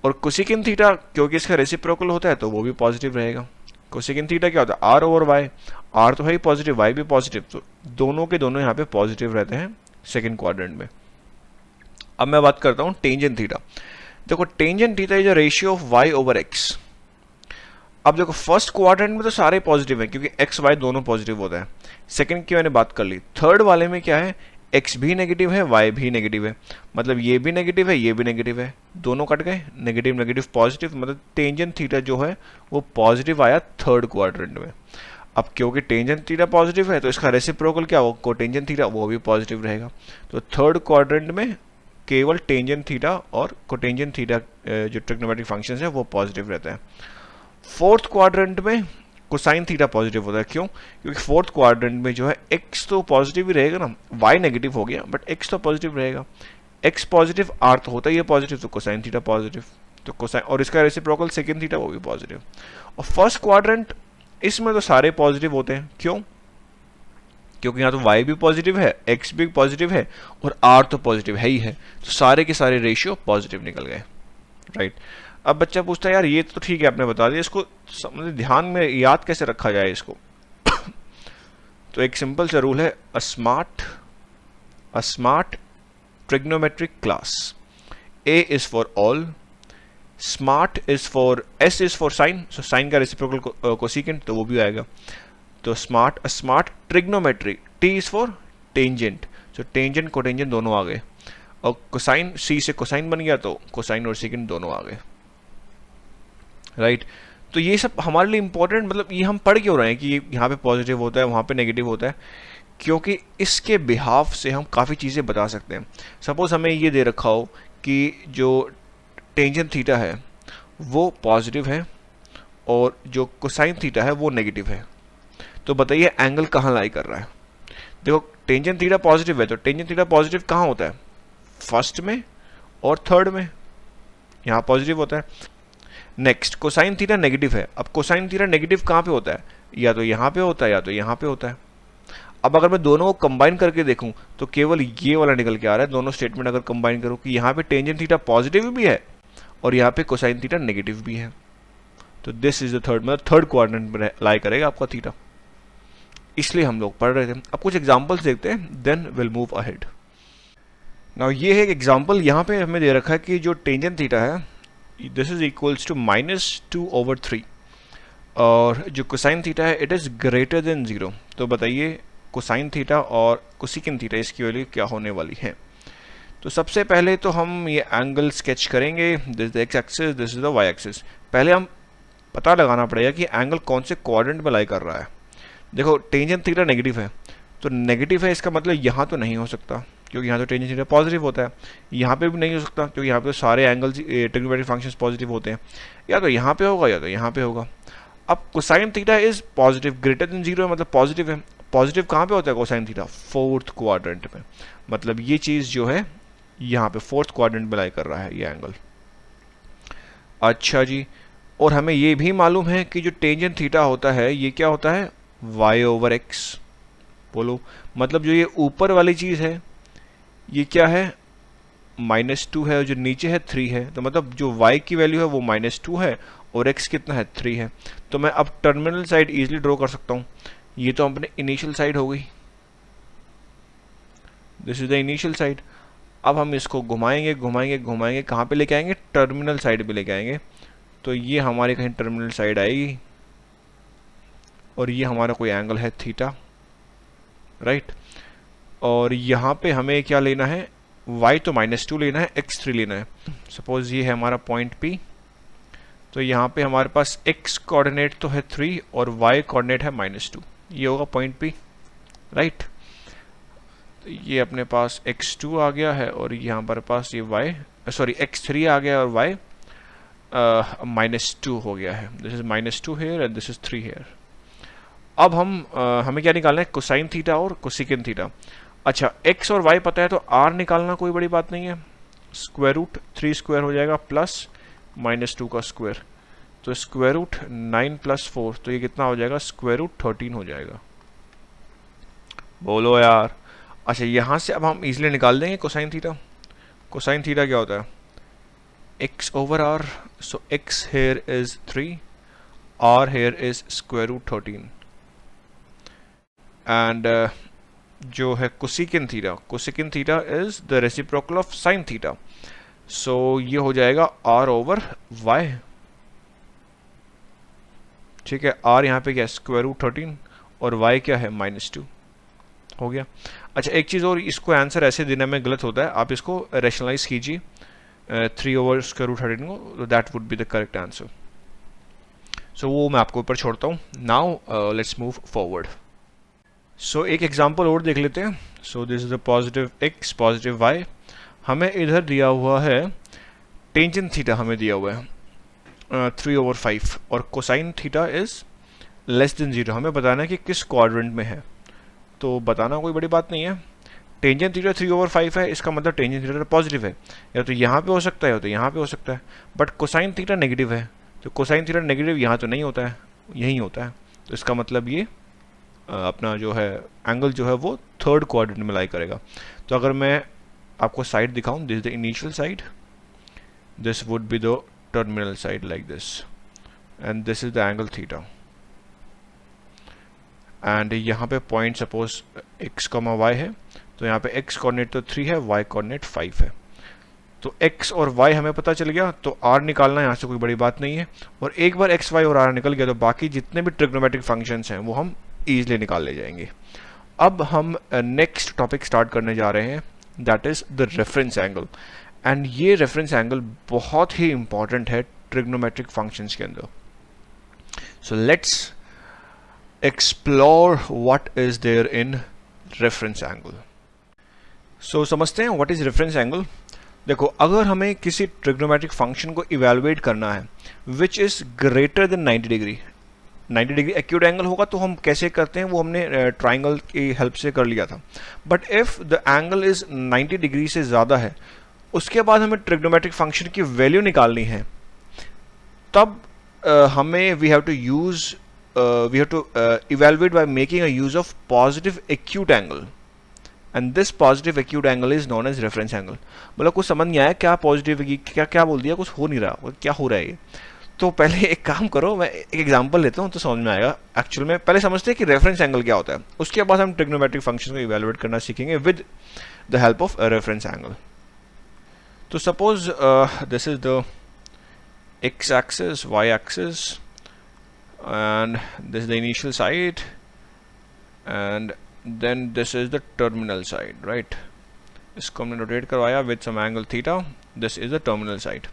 और कोसेकेंट थीटा क्योंकि इसका रेसिप्रोकल होता है तो वो भी पॉजिटिव रहेगा। कोसेकेंट थीटा क्या होता है, आर ओवर वाई, आर तो है ही पॉजिटिव, वाई भी पॉजिटिव, तो दोनों के दोनों यहाँ पे पॉजिटिव रहते हैं सेकंड क्वाड्रेंट में। अब मैं बात करता हूँ टेंजेंट थीटा। देखो tangent theta is a ratio of y over x. अब देखो फर्स्ट क्वाड्रेंट में तो सारे पॉजिटिव हैं क्योंकि एक्स वाई दोनों पॉजिटिव होता है, सेकंड की मैंने बात कर ली। थर्ड वाले में क्या है, एक्स भी नेगेटिव है वाई भी नेगेटिव है, मतलब ये भी नेगेटिव है ये भी नेगेटिव है, दोनों कट गए, नेगेटिव नेगेटिव पॉजिटिव, मतलब टेंजेंट थीटा जो है वो पॉजिटिव आया थर्ड क्वाड्रेंट में। अब क्योंकि टेंजेंट थीटा पॉजिटिव है तो इसका रेसिप्रोकल क्या होगा, कोटेंजेंट थीटा, वो भी पॉजिटिव रहेगा। तो थर्ड क्वाड्रेंट में केवल टेंजेंट थीटा और कोटेंजेंट थीटा जो ट्रिग्नोमेट्रिक फंक्शंस है वो पॉजिटिव रहता है। फोर्थ क्वाड्रेंट में कोसाइन थीटा पॉजिटिव होता है, क्यों, क्योंकि फोर्थ क्वाड्रेंट में जो है एक्स तो पॉजिटिव ही रहेगा ना, वाई नेगेटिव हो गया बट एक्स तो पॉजिटिव रहेगा, एक्स पॉजिटिव आर तो होता ही है पॉजिटिव, तो कोसाइन थीटा पॉजिटिव, तो कोसाइन और इसका रेसिप्रोकल सेकंड थीटा वो भी पॉजिटिव। और फर्स्ट क्वाड्रेंट इसमें तो सारे पॉजिटिव होते हैं, क्यों, क्योंकि यहाँ तो y भी पॉजिटिव है, x भी पॉजिटिव है और r तो पॉजिटिव है ही है, तो सारे के सारे रेशियो पॉजिटिव निकल गए, राइट। अब बच्चा पूछता है यार ये तो ठीक है आपने बता दिया, इसको ध्यान में याद कैसे रखा जाए इसको तो एक सिंपल सा रूल है, a smart trigonometric class, A is for all, smart is for, S is for sine, so sine का रेसिप्रोकल कोसेकेंट तो वो भी आएगा, तो smart trigonometry, T is for tangent, so tangent cotangent दोनों आ गए, और कोसाइन C से कोसाइन बन गया तो कोसाइन और सेकेंट दोनों आ गए, राइट। तो ये सब हमारे लिए इंपॉर्टेंट, मतलब ये हम पढ़ क्यों रहे हैं कि यहाँ पे पॉजिटिव होता है वहाँ पे नेगेटिव होता है, क्योंकि इसके बिहाफ से हम काफ़ी चीज़ें बता सकते हैं। सपोज हमें ये दे रखा हो कि जो टेंजेंट थीटा है वो पॉजिटिव है और जो कोसाइन थीटा है वो नेगेटिव है, तो बताइए एंगल कहाँ लाई कर रहा है। देखो टेंजेंट थीटा पॉजिटिव है तो टेंजेंट थीटा पॉजिटिव कहाँ होता है, फर्स्ट में और थर्ड में, यहाँ पॉजिटिव होता है। नेक्स्ट कोसाइन थीटा नेगेटिव है, अब कोसाइन थीटा नेगेटिव कहाँ पे होता है, या तो यहाँ पे होता है या तो यहाँ पे होता है। अब अगर मैं दोनों को कंबाइन करके देखूं तो केवल ये वाला निकल के आ रहा है, दोनों स्टेटमेंट अगर कंबाइन करूं कि यहाँ पे टेंजेंट थीटा पॉजिटिव भी है और यहाँ पे कोसाइन थीटा नेगेटिव भी है, तो दिस इज द थर्ड, मतलब थर्ड क्वाड्रेंट में लाई करेगा आपका थीटा, इसलिए हम लोग पढ़ रहे थे। अब कुछ एग्जाम्पल्स देखते हैं, then will move ahead. Now ये है एक एग्जाम्पल, यहाँ पे हमें दे रखा है कि जो टेंजेंट थीटा है दिस इज इक्वल्स टू -2/3 और जो कोसाइन थीटा है इट इज़ ग्रेटर देन 0। तो बताइए कोसाइन थीटा और कोसेकेंट थीटा इसकी वैल्यू क्या होने वाली है। तो सबसे पहले तो हम ये एंगल स्केच करेंगे, this is the x axis, this is the y axis. पहले हम पता लगाना पड़ेगा कि एंगल कौन से क्वाड्रेंट में लाई कर रहा है। देखो टेंजेंट थीटा नेगेटिव है, तो नेगेटिव है इसका मतलब यहाँ तो नहीं हो सकता क्योंकि यहाँ तो टेंजेंट थीटा पॉजिटिव होता है, यहाँ पे भी नहीं हो सकता क्योंकि यहाँ पे तो सारे एंगल्स ट्रिग्नोमेट्रिक फंक्शंस पॉजिटिव होते हैं, या तो यहाँ पे होगा या तो यहाँ पे होगा। अब cosine theta is positive, greater than 0 है मतलब पॉजिटिव है, पॉजिटिव कहाँ पे होता है कोसाइन थीटा, फोर्थ क्वाड्रेंट में, मतलब ये चीज़ जो है यहाँ पे फोर्थ क्वाड्रेंट में लाई कर रहा है ये एंगल। अच्छा जी, और हमें ये भी मालूम है कि जो टेंजेंट थीटा होता है ये क्या होता है, y/x। बोलो, मतलब जो ये ऊपर वाली चीज़ है ये क्या है, -2 है और जो नीचे है 3 है, तो मतलब जो y की वैल्यू है वो -2 है और x कितना है 3 है। तो मैं अब टर्मिनल साइड इजीली ड्रॉ कर सकता हूँ, ये तो अपने इनिशियल साइड हो गई, this is the initial side. अब हम इसको घुमाएंगे घुमाएंगे घुमाएंगे, कहाँ पे लेके आएंगे, टर्मिनल साइड पे लेके आएंगे, तो ये हमारे कहीं टर्मिनल साइड आएगी और ये हमारा कोई एंगल है थीटा, राइट। और यहाँ पे हमें क्या लेना है, y तो -2 लेना है, x3 लेना है। सपोज ये है हमारा पॉइंट P, तो यहाँ पे हमारे पास x कोऑर्डिनेट तो है 3 और y कोऑर्डिनेट है -2, ये होगा पॉइंट P, राइट। तो ये अपने पास x2 आ गया है और यहाँ पर पास ये y, सॉरी x3 आ गया और y -2 हो गया है, this is -2 here and this is 3 here. अब हमें क्या निकालना है, कोसाइन थीटा और कोसिकेन थीटा। अच्छा, x और y पता है तो r निकालना कोई बड़ी बात नहीं है, स्क्वायर रूट 3 स्क्वायर हो जाएगा प्लस -2 का स्क्वायर, तो स्क्वायर रूट 9 + 4, तो ये कितना हो जाएगा, स्क्वायर रूट 13 हो जाएगा। बोलो यार। अच्छा, यहाँ से अब हम इजीली निकाल देंगे कोसाइन थीटा। कोसाइन थीटा क्या होता है, x/r, so x here is 3, r here is square root 13 and जो है cosecant theta is the reciprocal of sine theta, so ये हो जाएगा r/y। ठीक है, r यहाँ पे क्या है, स्क्वायर रूट 13 और y क्या है, -2 हो गया। अच्छा, एक चीज़ और, इसको आंसर ऐसे देने में गलत होता है, आप इसको रैशनलाइज कीजिए 3/√13 को, तो that would be the correct answer. So वो मैं आपको ऊपर छोड़ता हूँ। Now let's move forward. So एक एग्जांपल और देख लेते हैं। So this is the positive x, positive y। हमें इधर दिया हुआ है टेंजेंट थीटा, हमें दिया हुआ है 3/5 और cosine theta is less than 0। हमें बताना है कि किस क्वाड्रेंट में है, तो बताना कोई बड़ी बात नहीं है। टेंजेंट थीटा 3/5 है, इसका मतलब टेंजेंट थीटा पॉजिटिव है, या तो यहाँ पे हो सकता है या तो यहाँ पे हो सकता है। बट कोसाइन थीटा नेगेटिव है, तो कोसाइन थीटा नेगेटिव यहाँ तो नहीं होता है, यहीं होता है, तो इसका मतलब ये अपना जो है एंगल जो है वो थर्ड क्वाड्रेंट में लाई करेगा। तो अगर मैं आपको साइड दिखाऊं, this is the initial side, this would be the terminal side like this, and this is the angle theta. And यहाँ पे पॉइंट सपोज x, y है, तो यहाँ पे x कोऑर्डिनेट तो 3 है, y कोऑर्डिनेट 5 है। तो x और y हमें पता चल गया, तो r निकालना यहाँ से कोई बड़ी बात नहीं है। और एक बार x, y और r निकल गया तो बाकी जितने भी ट्रिग्नोमेट्रिक फंक्शंस हैं वो हम ईजिली निकाल ले जाएंगे। अब हम नेक्स्ट टॉपिक स्टार्ट करने जा रहे हैं, that is the reference angle. And ये रेफरेंस एंगल बहुत ही इंपॉर्टेंट है ट्रिग्नोमेट्रिक फंक्शंस के अंदर। So let's explore what is there in reference angle. So समझते हैं what is reference angle। देखो, अगर हमें किसी ट्रिग्नोमेट्रिक फंक्शन को इवेलुएट करना है which is greater than 90 degree, 90 degree acute angle होगा, तो हम कैसे करते हैं वो हमने ट्राइंगल की हेल्प से कर लिया था। But if the angle is 90 degree से ज़्यादा है, उसके बाद हमें ट्रिग्नोमेट्रिक फंक्शन की वैल्यू निकालनी है, तब हमें we have to evaluate by making a use of positive acute angle, and this positive acute angle is known as reference angle। मतलब कुछ समझ नहीं आया क्या पॉजिटिव, क्या बोल दिया, कुछ हो नहीं रहा, क्या हो रहा है ये। तो पहले एक काम करो, मैं एक एग्जांपल लेता हूँ तो समझ में आएगा। एक्चुअल में पहले समझते हैं कि रेफरेंस एंगल क्या होता है, उसके बाद हम ट्रिग्नोमेट्रिक फंक्शन को इवेलुएट करना सीखेंगे with the help of reference angle. तो suppose this is the x axis, y axis, and this is the initial side, and then this is the terminal side, right? इसको हमने rotate करवाया with some angle theta, this is the terminal side।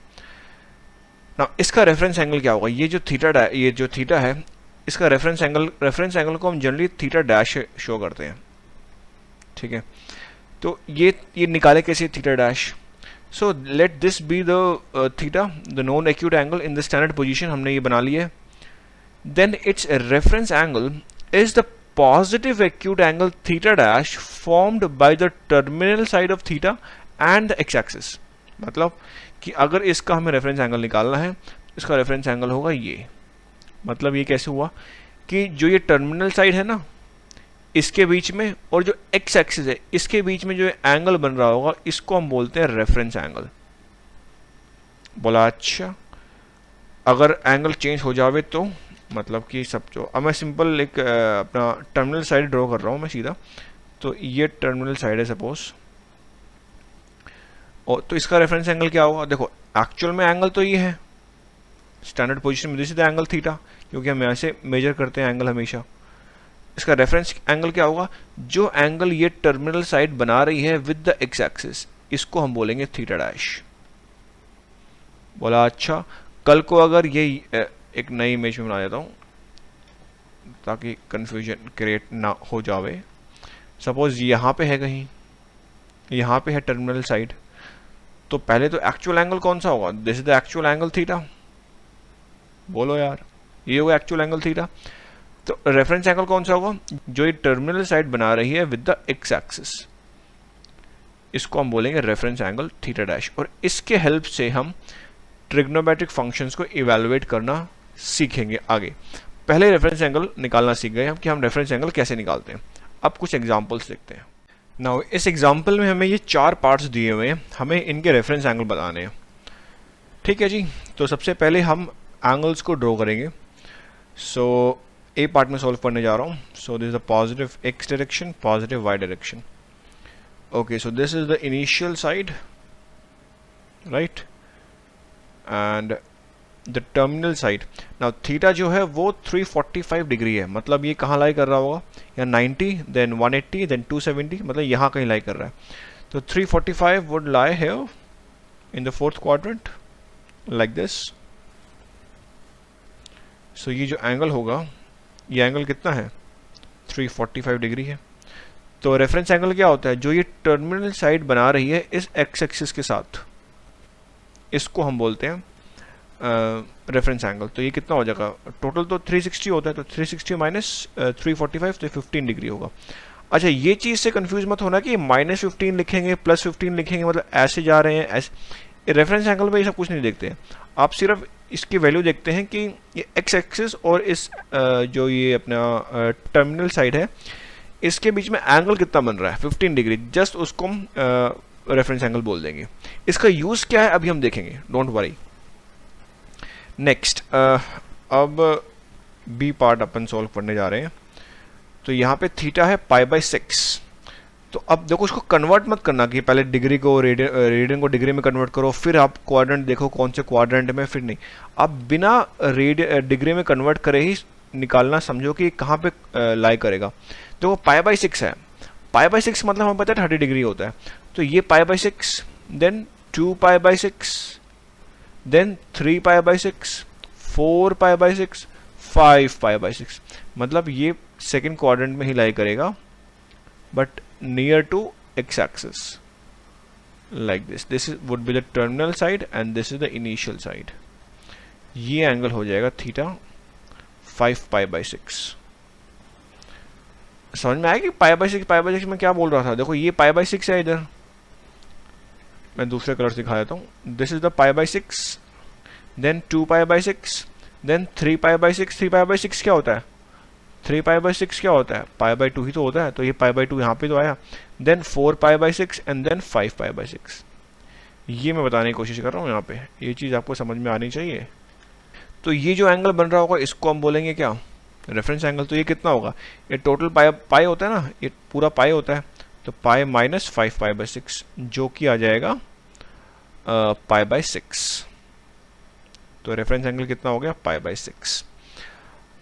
now इसका reference angle क्या होगा, ये जो theta है इसका रेफरेंस एंगल को हम जनरली थीटा डैश शो करते हैं, ठीक है। तो ये निकाले कैसे theta dash. So let this be the theta, the non acute angle in the standard position, हमने ये बना लिया है। then its reference angle is the positive acute angle theta dash formed by the terminal side of theta and the x-axis। मतलब कि अगर इसका हमें रेफरेंस एंगल निकालना है, इसका रेफरेंस एंगल होगा ये। मतलब ये कैसे हुआ कि जो ये टर्मिनल साइड है ना, इसके बीच में और जो एक्स एक्सिस है इसके बीच में जो एंगल बन रहा होगा, इसको हम बोलते हैं रेफरेंस एंगल। बोला अच्छा, अगर एंगल चेंज हो जावे तो मतलब कि सब जो, अब मैं सिंपल एक अपना टर्मिनल साइड ड्रॉ कर रहा हूँ मैं सीधा, तो ये टर्मिनल साइड है सपोज, और तो इसका रेफरेंस एंगल क्या होगा। देखो एक्चुअल में एंगल तो ये है, स्टैंडर्ड पोजीशन में this is the angle theta, क्योंकि हम ऐसे मेजर करते हैं एंगल हमेशा। इसका रेफरेंस एंगल क्या होगा, जो एंगल ये टर्मिनल साइड बना रही है विद द एक्स एक्सिस, इसको हम बोलेंगे थीटा डैश। बोला अच्छा, कल को अगर ये एक नई इमेज में बना देता हूँ ताकि कंफ्यूजन क्रिएट ना हो जावे। सपोज यहाँ पे है कहीं, यहाँ पे है टर्मिनल साइड, तो पहले तो एक्चुअल एंगल कौन सा होगा, this is the actual angle theta, बोलो यार, ये होगा एक्चुअल एंगल थीटा। तो रेफरेंस एंगल कौन सा होगा? जो ये टर्मिनल साइड बना रही है विद द एक्स एक्सिस, इसको हम बोलेंगे रेफरेंस एंगल थीटा डैश। और इसके हेल्प से हम ट्रिग्नोमेट्रिक फंक्शंस को इवेलुएट करना सीखेंगे आगे। पहले रेफरेंस एंगल निकालना सीख गए हम कि हम रेफरेंस एंगल कैसे निकालते हैं। अब कुछ एग्जांपल्स देखते हैं। नाउ इस एग्जांपल में हमें ये 4 पार्ट्स दिए हुए हैं, हमें इनके रेफरेंस एंगल बताने हैं। ठीक है जी, तो सबसे पहले हम एंगल्स को ड्रॉ करेंगे। सो ए पार्ट में सॉल्व करने जा रहा हूँ। So this is the positive x direction, positive y direction. Okay, so this is the initial side, right, and the terminal side. Now theta जो है वो 345 डिग्री है, मतलब ये कहाँ लाई कर रहा होगा? या 90, देन 180, देन 270, मतलब यहाँ कहीं लाई कर रहा है। तो 345 would lie here in the fourth quadrant like this. So ये जो एंगल होगा, ये एंगल कितना है? 345 डिग्री है। तो रेफरेंस एंगल क्या होता है? जो ये टर्मिनल साइड बना रही है इस एक्स एक्सिस के साथ, इसको हम बोलते हैं रेफरेंस एंगल। तो ये कितना हो जाएगा? टोटल तो 360 होता है, तो 360 माइनस 345, तो 15 डिग्री होगा। अच्छा, ये चीज़ से कंफ्यूज मत होना कि -15 लिखेंगे प्लस 15 लिखेंगे, मतलब ऐसे जा रहे हैं ऐसे। रेफरेंस एंगल में ये सब कुछ नहीं देखते हैं, आप सिर्फ इसकी वैल्यू देखते हैं कि ये एक्स एक्सिस और इस जो ये अपना टर्मिनल साइड है, इसके बीच में एंगल कितना बन रहा है? 15 डिग्री। जस्ट उसको हम रेफरेंस एंगल बोल देंगे। इसका यूज़ क्या है अभी हम देखेंगे, डोंट वरी। नेक्स्ट, अब बी पार्ट अपन सॉल्व करने जा रहे हैं। तो यहाँ पे थीटा है π/6। तो अब देखो, उसको कन्वर्ट मत करना कि पहले डिग्री को रेडियन को डिग्री में कन्वर्ट करो, फिर आप क्वाड्रेंट देखो कौन से क्वाड्रेंट में, फिर नहीं। आप बिना डिग्री में कन्वर्ट करे ही निकालना, समझो कि कहाँ पे लाई करेगा। देखो π/6 है, π/6 मतलब हमें पता है 30 डिग्री होता है। तो ये π/6, देन 2π/6, देन 3π/6, 4π/6, 5π/6, मतलब ये सेकेंड क्वाड्रेंट में ही लाई करेगा, but near to x axis like this. This would be the terminal side and this is the initial side. ये एंगल हो जाएगा थीटा 5π/6। समझ में आया कि π/6 में क्या बोल रहा था? देखो ये π/6 है, इधर मैं दूसरे कलर से दिखा देता हूँ। This is the π/6, then 2π/6, then 3π/6। 3π/6 क्या होता है? 3π/6 क्या होता है? π/2 ही तो होता है, तो ये π/2 यहाँ पे तो आया। Then 4π/6 and then 5π/6। ये मैं बताने की कोशिश कर रहा हूँ यहाँ पे, ये चीज़ आपको समझ में आनी चाहिए। तो ये जो एंगल बन रहा होगा इसको हम बोलेंगे क्या? Reference angle. तो ये कितना होगा? ये टोटल पाई होता है ना, ये पूरा पाई होता है, तो पाई माइनस 5π/6, जो कि आ जाएगा π/6। तो रेफरेंस एंगल कितना हो गया? π/6।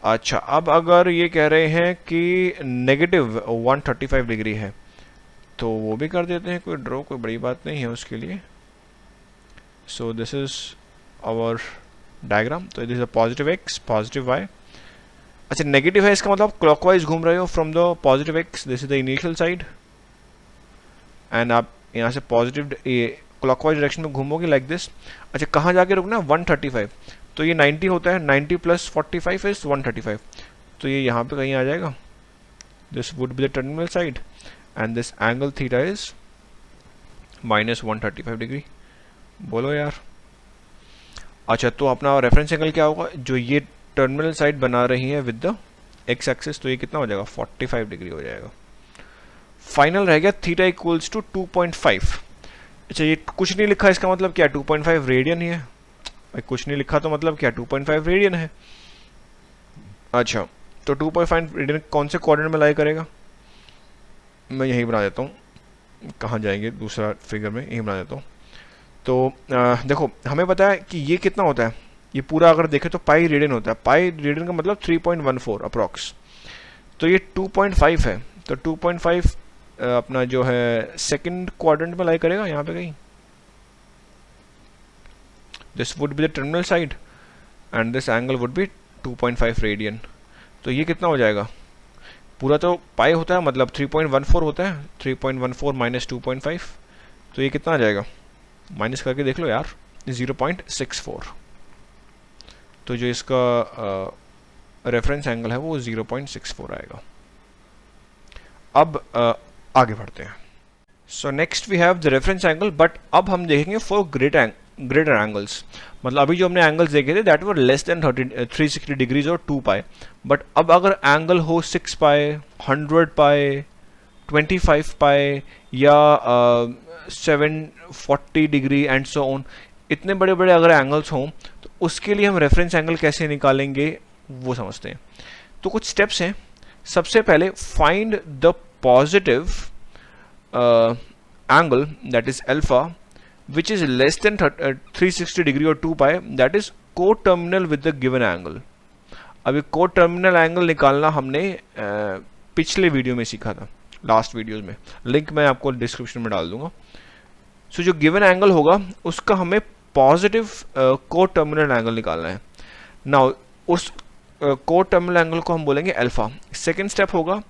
अच्छा, अब अगर ये कह रहे हैं कि नेगेटिव 135 डिग्री है, तो वो भी कर देते हैं, कोई ड्रॉ, कोई बड़ी बात नहीं है उसके लिए। So this is our diagram. तो this is a positive x, positive y. अच्छा, नेगेटिव है, इसका मतलब क्लॉकवाइज घूम रहे हो from the positive x, this is the initial side, and आप यहाँ से पॉजिटिव क्लॉकवाइज डायरेक्शन में घूमोगे लाइक दिस। अच्छा, कहाँ जाके रुकना? 135। तो ये 90 होता है, 90 प्लस 45 इज 135, तो ये यहाँ पे कहीं आ जाएगा। This would be the terminal side and this angle theta is -135 degree. बोलो यार। अच्छा, तो अपना रेफरेंस एंगल क्या होगा? जो ये टर्मिनल साइड बना रही है विद द एक्स एक्सिस, तो ये कितना हो जाएगा? 45 डिग्री हो जाएगा। फाइनल रह गया थीटा इक्वल्स टू 2.5। अच्छा, ये कुछ नहीं लिखा, इसका मतलब क्या? 2.5 रेडियन ही है। कुछ नहीं लिखा तो मतलब क्या? 2.5 रेडियन है। अच्छा, तो 2.5 रेडियन कौन से क्वाड्रेंट में लाई करेगा? मैं यही बना देता हूँ, कहाँ जाएंगे दूसरा फिगर में, यही बना देता हूँ। तो देखो, हमें पता है कि ये कितना होता है, ये पूरा अगर देखें तो पाई रेडियन होता है। पाई रेडियन का मतलब 3.14 अप्रॉक्स। तो ये 2.5 है, तो 2.5 अपना जो है सेकंड क्वाड्रेंट में लाई करेगा, यहाँ पे कहीं। This would be the terminal side and this angle would be 2.5 radian. तो ये कितना हो जाएगा? पूरा तो पाई होता है, मतलब 3.14 होता है, 3.14 माइनस 2.5, तो ये कितना आ जाएगा? माइनस करके देख लो यार, 0.64। तो जो इसका रेफरेंस एंगल है वो 0.64 आएगा। अब आगे बढ़ते हैं। So next we have the reference angle, but अब हम देखेंगे फॉर ग्रेटर एंगल्स। मतलब अभी जो हमने एंगल्स देखे थे that were less than 360 degrees और 2 पाई, बट अब अगर एंगल हो 6 पाई, 100 पाई, 25 पाई या 740 डिग्री एंड सो ऑन, इतने बड़े बड़े अगर एंगल्स हों तो उसके लिए हम रेफरेंस एंगल कैसे निकालेंगे वो समझते हैं। तो कुछ स्टेप्स हैं। सबसे पहले find the positive angle, that is alpha, which is less than 360 degree or 2 pi, that is coterminal with the given angle। अभी कोटर्मिनल एंगल निकालना हमने पिछले वीडियो में सीखा था, लास्ट वीडियोस में, लिंक मैं आपको डिस्क्रिप्शन में डाल दूंगा। सो जो गिवन एंगल होगा उसका हमें पॉजिटिव कोटर्मिनल एंगल निकालना है। नाउ उस कोटर्मिनल एंगल को हम बोलेंगे अल्फा। सेकेंड स्टेप होगा,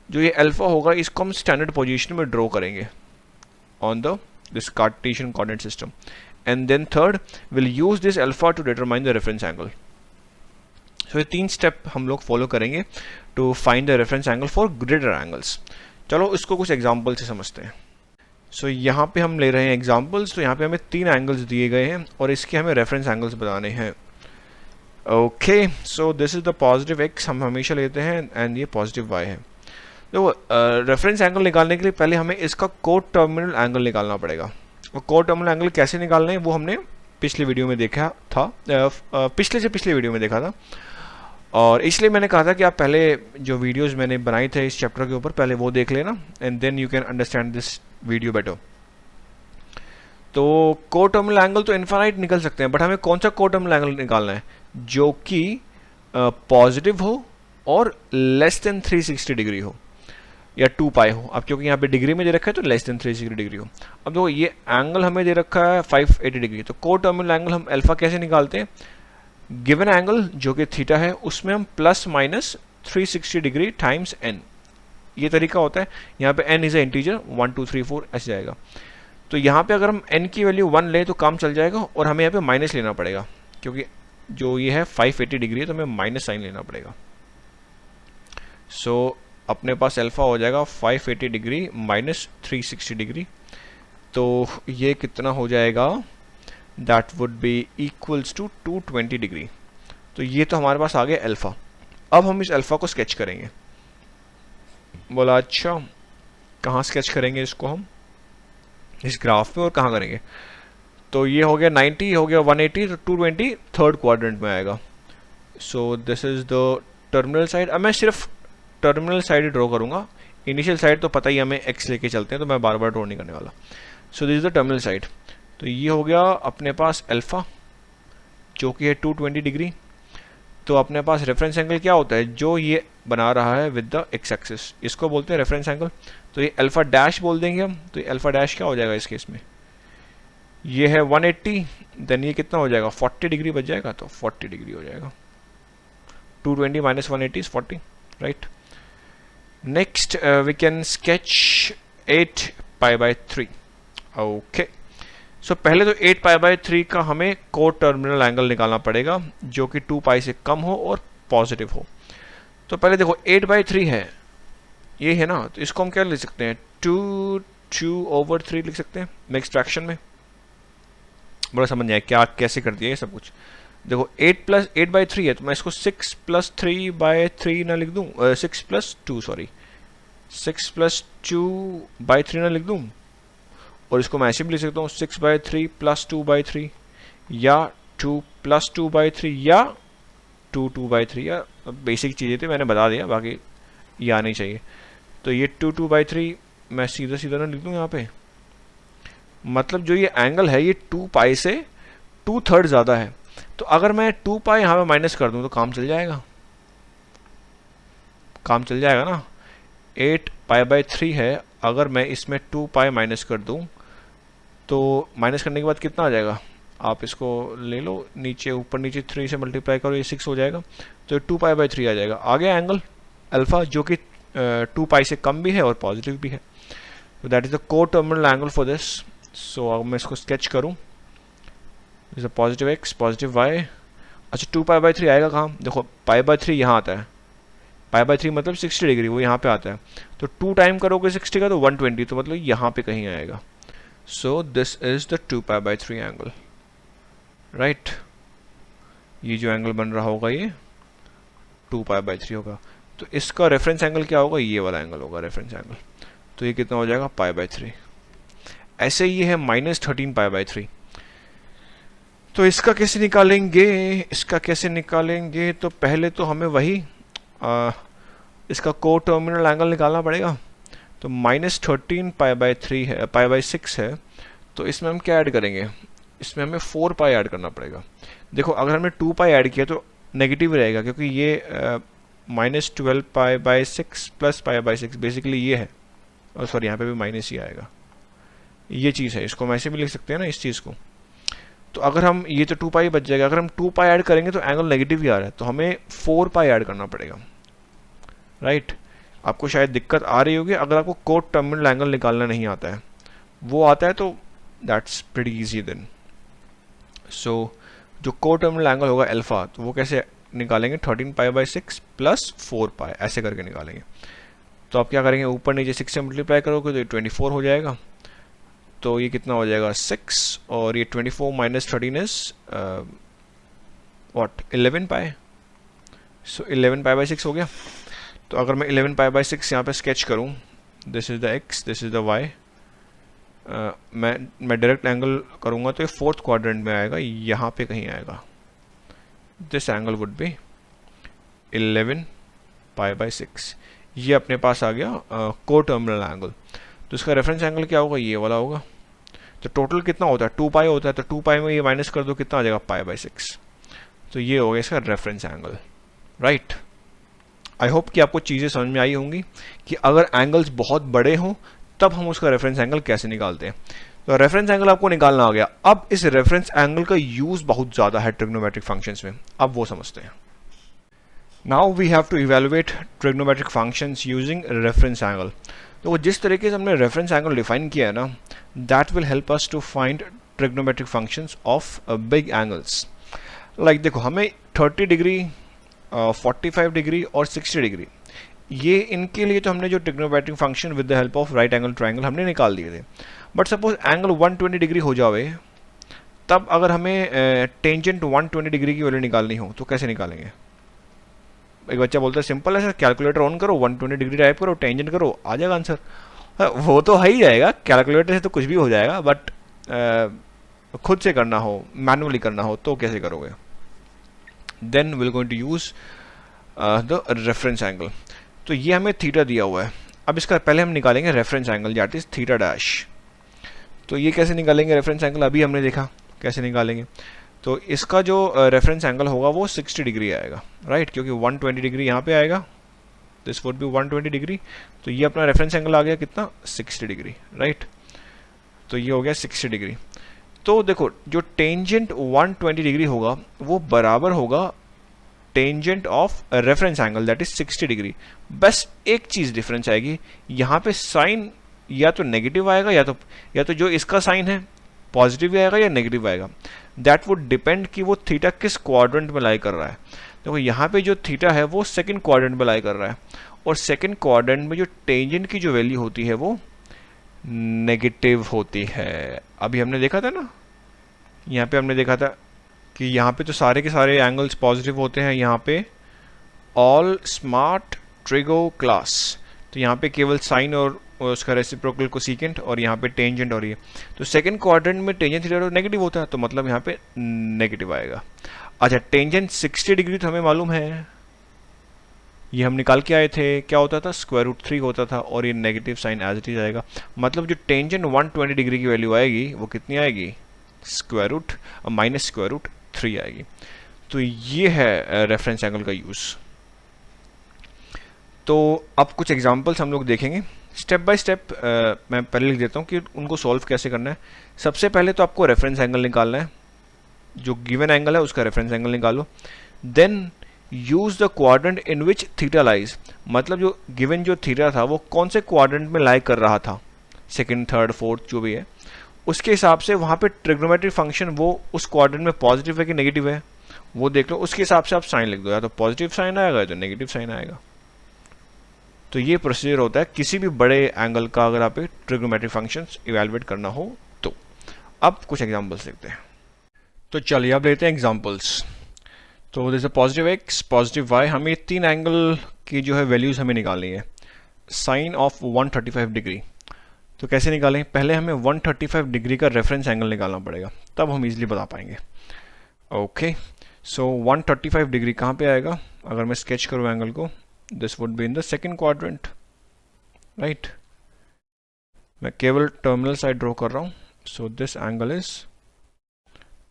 जो ये अल्फा होगा इसको हम स्टैंडर्ड पोजीशन में ड्रॉ करेंगे on the this Cartesian coordinate system, and then third will use this alpha to determine the reference angle. So ये 3 स्टेप हम लोग फॉलो करेंगे to find the reference angle for greater angles. चलो इसको कुछ example से समझते हैं। सो यहाँ पे हम ले रहे हैं एग्जाम्पल्स। तो यहाँ पे हमें 3 एंगल्स दिए गए हैं और इसके हमें रेफरेंस एंगल्स बताने हैं। Okay, so this is the positive x हम हमेशा लेते हैं एंड ये पॉजिटिव वाई है। तो रेफरेंस एंगल निकालने के लिए पहले हमें इसका कोटर्मिनल एंगल निकालना पड़ेगा। और कोटर्मिनल एंगल कैसे निकालना है वो हमने पिछले वीडियो में देखा था, पिछले वीडियो में देखा था, और इसलिए मैंने कहा था कि आप पहले जो वीडियोस मैंने बनाए थे इस चैप्टर के ऊपर पहले वो देख लेना, and then you can understand this video better. तो कोटर्मिनल एंगल तो इनफाइनाइट निकल सकते हैं, बट हमें कौन सा कोटर्मिनल एंगल निकालना है जो कि पॉजिटिव हो और लेस देन 360 डिग्री हो या 2 पाई हो। अब क्योंकि यहाँ पे डिग्री में दे रखा है तो लेस देन 360 डिग्री हो। अब देखो ये एंगल हमें दे रखा है 580 डिग्री, तो कोटर्मिनल एंगल हम अल्फा कैसे निकालते हैं, गिवन एंगल जो कि थीटा है उसमें हम plus minus 360 degree times n, ये तरीका होता है। यहाँ पे n इज ए इंटीजर, 1 2 3 4 ऐसे जाएगा। तो यहाँ पे अगर हम n की वैल्यू 1 लें तो काम चल जाएगा, और हमें यहाँ पे माइनस लेना पड़ेगा क्योंकि जो ये है 580 डिग्री है तो हमें माइनस साइन लेना पड़ेगा। सो अपने पास अल्फा हो जाएगा 580 डिग्री माइनस 360 डिग्री, तो ये कितना हो जाएगा, that would be equals to 220 degree. तो ये तो हमारे पास आ गया अल्फा। अब हम इस अल्फा को स्केच करेंगे। बोला अच्छा कहाँ स्केच करेंगे इसको हम, इस ग्राफ पे, और कहाँ करेंगे, तो ये हो गया 90, हो गया 180, तो 220 थर्ड क्वाड्रेंट में आएगा। So this is the terminal side. अब मैं सिर्फ टर्मिनल साइड ड्रॉ करूंगा, इनिशियल साइड तो पता ही हमें एक्स लेके चलते हैं तो मैं बार बार ड्रॉ नहीं करने वाला। सो this is the terminal side. तो ये हो गया अपने पास अल्फा जो कि है 220 डिग्री। तो अपने पास रेफरेंस एंगल क्या होता है, जो ये बना रहा है विद द एक्स एक्सिस, इसको बोलते हैं रेफरेंस एंगल। तो ये अल्फा डैश बोल देंगे हम। तो ये अल्फा डैश क्या हो जाएगा इस केस में, ये है 180, देन ये कितना हो जाएगा 40 डिग्री बच जाएगा, तो 40 डिग्री हो जाएगा। 220 minus 180 is 40, right. Next we can sketch 8 pi by 3। Okay, so पहले तो 8 पाई बाय 3 का हमें कोटर्मिनल एंगल निकालना पड़ेगा जो कि 2 पाई से कम हो और पॉजिटिव हो। तो पहले देखो 8 बाई 3 है, ये है ना, तो इसको हम क्या लिख सकते हैं, 2/3 लिख सकते हैं मिक्स्ड फ्रैक्शन में। बड़ा समझ आया क्या कैसे कर दिया ये सब कुछ। देखो 8 बाई 3 है, तो मैं इसको 6 + 3 बाय 3 ना लिख दूँ, 6 + 2 सॉरी 6 + 2 बाई 3 ना लिख दूँ, और इसको मैं ऐसे भी लिख सकता हूँ 6 बाई 3 + 2 बाई 3, या 2 + 2 बाई 3, या 2 बाई 3, या बेसिक चीज़ें थी मैंने बता दिया, बाकी ये आनी चाहिए। तो ये 2 बाई 3 मैं सीधा सीधा ना लिख दूँ यहाँ पे। मतलब जो ये एंगल है ये 2 पाई से 2/3 ज़्यादा है, तो अगर मैं 2 पाई यहाँ पे माइनस कर दूँ तो काम चल जाएगा, काम चल जाएगा ना। 8 पाई बाई 3 है, अगर मैं इसमें 2 पाई माइनस कर दूँ तो माइनस करने के बाद कितना आ जाएगा, आप इसको ले लो नीचे, ऊपर नीचे 3 से मल्टीप्लाई करो, ये 6 हो जाएगा, तो 2 पाई बाई 3 आ जाएगा। आ गया एंगल अल्फा जो कि 2 पाई से कम भी है और पॉजिटिव भी है। तो that is the coterminal angle for this. So अब मैं इसको स्केच करूँ, is a positive x, positive y, अच्छा 2π/3 आएगा कहाँ, देखो π/3 यहाँ आता है, π/3 मतलब 60 डिग्री, वो यहाँ पे आता है, तो 2 टाइम करोगे 60 का तो 120, तो मतलब यहाँ पे कहीं आएगा। So this is the 2π/3 angle, right. ये जो एंगल बन रहा होगा ये 2π/3 होगा, तो इसका रेफरेंस एंगल क्या होगा, ये वाला एंगल होगा रेफरेंस एंगल, तो ये कितना हो जाएगा π/3। ऐसे ये है -13π/3। तो इसका कैसे निकालेंगे, इसका कैसे निकालेंगे, तो पहले तो हमें वही इसका को टर्मिनल एंगल निकालना पड़ेगा। तो -13π/3 है, π/6 है, तो इसमें हम क्या ऐड करेंगे, इसमें हमें 4π ऐड करना पड़ेगा। देखो अगर हमने 2π ऐड किया तो नेगेटिव रहेगा, क्योंकि ये -12π/6 प्लस π/6 बेसिकली ये है, और सॉरी यहाँ पे भी माइनस ही आएगा, ये चीज़ है, इसको हम ऐसे भी लिख सकते हैं ना इस चीज़ को। तो अगर हम ये तो 2π बच जाएगा, अगर हम 2π ऐड करेंगे तो एंगल नेगेटिव ही आ रहा है, तो हमें 4π ऐड करना पड़ेगा, राइट। आपको शायद दिक्कत आ रही होगी अगर आपको को टर्मिनल एंगल निकालना नहीं आता है, वो आता है तो दैट्स प्रीटी इजी देन। सो जो को टर्मिनल एंगल होगा अल्फा, तो वो कैसे निकालेंगे, 13π/6 प्लस 4π ऐसे करके निकालेंगे। तो आप क्या करेंगे, ऊपर नीचे 6 से मल्टीप्लाई करोगे तो ये 24 हो जाएगा, तो ये कितना हो जाएगा 6, और ये 24 माइनस 13 इज व्हाट 11π, सो 11π/6 हो गया। तो अगर मैं 11π/6 यहाँ पे स्केच करूँ, this is the x, this is the y, मैं डायरेक्ट एंगल करूँगा तो ये 4th क्वाड्रेंट में आएगा, यहाँ पे कहीं आएगा। दिस एंगल वुड बी 11π/6, ये अपने पास आ गया को टर्मिनल एंगल। तो इसका रेफरेंस एंगल क्या होगा, ये वाला होगा। तो टोटल कितना होता है, 2π होता है, तो 2π में ये माइनस कर दो, कितना आ जाएगा π/6, तो ये हो गया इसका reference angle, right. I hope कि आपको चीज़ें समझ में आई होंगी कि अगर एंगल्स बहुत बड़े हों तब हम उसका रेफरेंस एंगल कैसे निकालते हैं। तो रेफरेंस एंगल आपको निकालना आ गया। अब इस रेफरेंस एंगल का यूज़ बहुत ज़्यादा है ट्रिग्नोमेट्रिक फंक्शंस में, अब वो समझते हैं। Now we have to evaluate trigonometric functions using reference angle. तो जिस तरीके से हमने रेफरेंस एंगल डिफाइन किया है ना, that will help us to find trigonometric functions of big angles. Like देखो हमें 30 डिग्री 45 डिग्री और 60 डिग्री, ये इनके लिए तो हमने जो trigonometric function with the help of right angle triangle हमने निकाल दिए थे। बट सपोज एंगल 120 डिग्री हो जावे, तब अगर हमें टेंजेंट 120 डिग्री की वैल्यू निकालनी हो तो कैसे निकालेंगे। एक बच्चा बोलता है सिंपल है सर, कैलकुलेटर ऑन करो, 120 डिग्री टाइप करो, टेंजेंट करो, आ जाएगा आंसर। वो तो है ही जाएगा, कैलकुलेटर से तो कुछ भी हो जाएगा, बट खुद से करना हो, मैनुअली करना हो तो कैसे करोगे। Then will going to use the reference angle. तो ये हमें थीटा दिया हुआ है, अब इसका पहले हम निकालेंगे reference angle, that is theta dash. तो ये कैसे निकालेंगे रेफरेंस एंगल, अभी हमने देखा कैसे निकालेंगे। तो इसका जो रेफरेंस एंगल होगा वो 60 डिग्री आएगा, राइट, क्योंकि 120 डिग्री यहाँ पे आएगा, दिस वुड बी 120 डिग्री, तो ये अपना रेफरेंस एंगल आ गया कितना 60 डिग्री, राइट। तो ये हो गया 60 डिग्री। तो देखो जो टेंजेंट 120 डिग्री होगा वो बराबर होगा tangent of reference angle that is 60 degree. बस एक चीज़ डिफरेंस आएगी, यहाँ पे साइन या तो नेगेटिव आएगा या तो जो इसका साइन है पॉजिटिव आएगा या नेगेटिव आएगा। दैट वुड डिपेंड कि वो थीटा किस क्वाड्रेंट में लाई कर रहा है। देखो यहाँ पे जो थीटा है वो सेकंड क्वाड्रेंट में लाई कर रहा है, और सेकंड क्वाड्रेंट में जो टेंजेंट की जो वैल्यू होती है वो नेगेटिव होती है। अभी हमने देखा था ना, यहाँ पे हमने देखा था कि यहाँ पे तो सारे के सारे एंगल्स पॉजिटिव होते हैं, यहाँ पे ऑल स्मार्ट ट्रिगो क्लास, तो यहाँ पे केवल साइन और उसका रेसिप्रोकल कोसेकेंट, और यहाँ पे टेंजेंट और ये। तो सेकंड क्वाड्रेंट में टेंजेंट थीटा नेगेटिव होता है, तो मतलब यहाँ पे नेगेटिव आएगा। अच्छा टेंजेंट 60 डिग्री तो हमें मालूम है, ये हम निकाल के आए थे, क्या होता था √3 होता था, और ये negative sign as it is आएगा। मतलब जो टेंजेंट 120 डिग्री की वैल्यू आएगी वो कितनी आएगी -√3 आएगी। तो ये है रेफरेंस एंगल का यूज़। तो अब कुछ एग्जांपल्स हम लोग देखेंगे स्टेप बाय स्टेप। मैं पहले लिख देता हूँ कि उनको सॉल्व कैसे करना है। सबसे पहले तो आपको रेफरेंस एंगल निकालना है, जो गिवन एंगल है उसका रेफरेंस एंगल निकालो। Then use the quadrant in which theta lies, मतलब जो गिवन जो थीटा था वो कौन से क्वाड्रेंट में लाई कर रहा था, सेकंड थर्ड फोर्थ जो भी है, उसके हिसाब से वहाँ पे ट्रिग्नोमेट्रिक फंक्शन वो उस क्वाड्रेंट में पॉजिटिव है कि नेगेटिव है, वो देख लो, उसके हिसाब से आप साइन लिख दो, या तो पॉजिटिव साइन आएगा या तो नेगेटिव साइन आएगा। तो ये प्रोसीजर होता है किसी भी बड़े एंगल का अगर आप ट्रिग्नोमेट्रिक फंक्शंस इवेलुएट करना हो तो। अब कुछ एग्जांपल्स देखते हैं। तो चलिए अब लेते हैं एग्जांपल्स। तो जैसे पॉजिटिव एक्स, पॉजिटिव वाई, हमें 3 एंगल की जो है वैल्यूज़ हमें निकालनी है। साइन ऑफ 135 डिग्री, तो कैसे निकालें? पहले हमें 135 डिग्री का रेफरेंस एंगल निकालना पड़ेगा, तब हम इजीली बता पाएंगे। ओके, सो 135 डिग्री कहाँ पे आएगा? अगर मैं स्केच करूँ एंगल को, this would be in the second quadrant, right. मैं केवल टर्मिनल साइड ड्रॉ कर रहा हूँ। So this angle is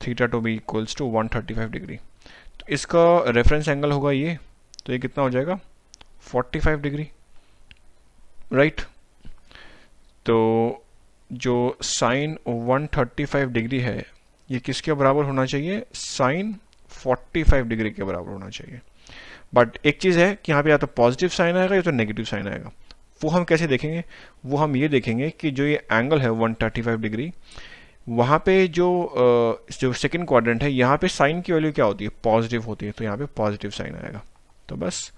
theta to be equals to 135 degree. तो इसका रेफरेंस एंगल होगा ये, तो ये कितना हो जाएगा? 45 डिग्री, राइट। तो जो साइन 135 डिग्री है ये किसके बराबर होना चाहिए? साइन 45 डिग्री के बराबर होना चाहिए। बट एक चीज़ है कि यहाँ पे या तो पॉजिटिव साइन आएगा या तो नेगेटिव साइन आएगा। वो हम कैसे देखेंगे? वो हम ये देखेंगे कि जो ये एंगल है 135 डिग्री, वहाँ पे जो सेकंड क्वाड्रेंट है, यहाँ पे साइन की वैल्यू क्या होती है? पॉजिटिव होती है, तो यहाँ पे पॉजिटिव साइन आएगा। तो बस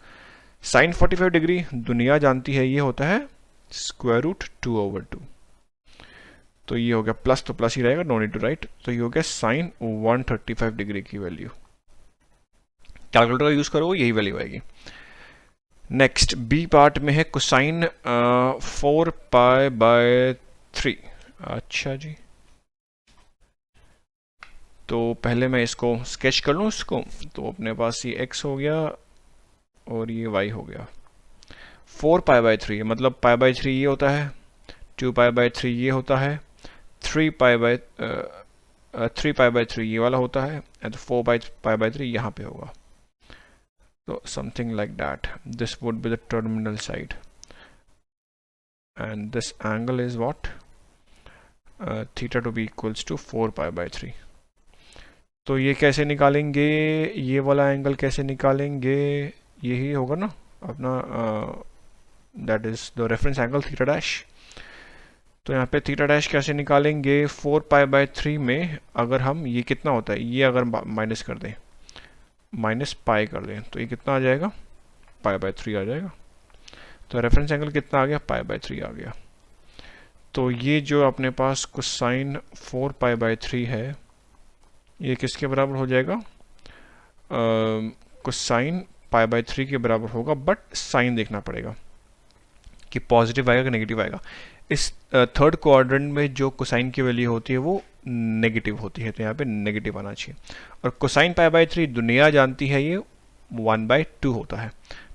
साइन 45 डिग्री दुनिया जानती है ये होता है स्क्वायर रूट 2/2। तो ये हो गया, प्लस तो प्लस ही रहेगा, नो नीड टू राइट। तो ये हो गया साइन 135 डिग्री की वैल्यू। कैलकुलेटर का यूज करो, यही वैल्यू आएगी। नेक्स्ट बी पार्ट में है कोसाइन 4π/3। अच्छा जी, तो पहले मैं इसको स्केच कर लूँ इसको। तो अपने पास ये x हो गया और ये y हो गया। 4π/3 मतलब π/3 ये होता है, 2π/3 ये होता है, 3π/3 ये वाला होता है, एंड 4π/3 यहाँ पे होगा। तो something like that. This would be the terminal side, and this angle is what? Theta to be equals to 4π/3. तो ये कैसे निकालेंगे? ये वाला एंगल कैसे निकालेंगे? यही होगा ना अपना, that is the reference angle theta dash. तो यहाँ पे थीटा डैश कैसे निकालेंगे? 4π/3 में अगर हम ये कितना होता है, ये अगर माइनस कर दें, माइनस पाई कर दें, तो ये कितना आ जाएगा? π/3 आ जाएगा। तो रेफरेंस एंगल कितना आ गया? π/3 आ गया। तो ये जो अपने पास कोसाइन 4π/3 है, ये किसके बराबर हो जाएगा? कोसाइन π/3 के बराबर होगा, बट साइन देखना पड़ेगा कि पॉजिटिव आएगा कि नेगेटिव आएगा। इस थर्ड क्वाड्रेंट में जो कोसाइन की वैल्यू होती है वो नेगेटिव होती है, तो यहाँ पे नेगेटिव आना चाहिए। और कोसाइन π/3 दुनिया जानती है ये 1/2 होता है,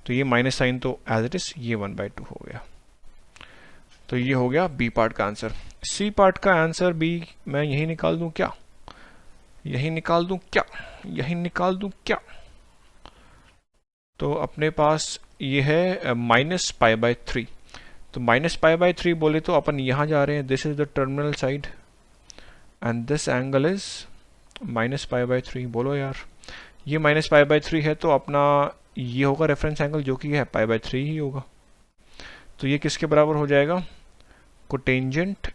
तो ये माइनस साइन तो एज इट इज ये 1/2 हो गया। तो ये हो गया बी पार्ट का आंसर। सी पार्ट का आंसर भी मैं यही निकाल दूं क्या? यही निकाल दूं क्या? यही निकाल दूं क्या? तो अपने पास ये है -π/3। तो -π/3 बोले तो अपन यहाँ जा रहे हैं, this is the terminal side and this angle is -π/3। बोलो यार, ये -π/3 है तो अपना ये होगा रेफरेंस एंगल, जो कि है π/3 ही होगा। तो ये किसके बराबर हो जाएगा? कोटेंजेंट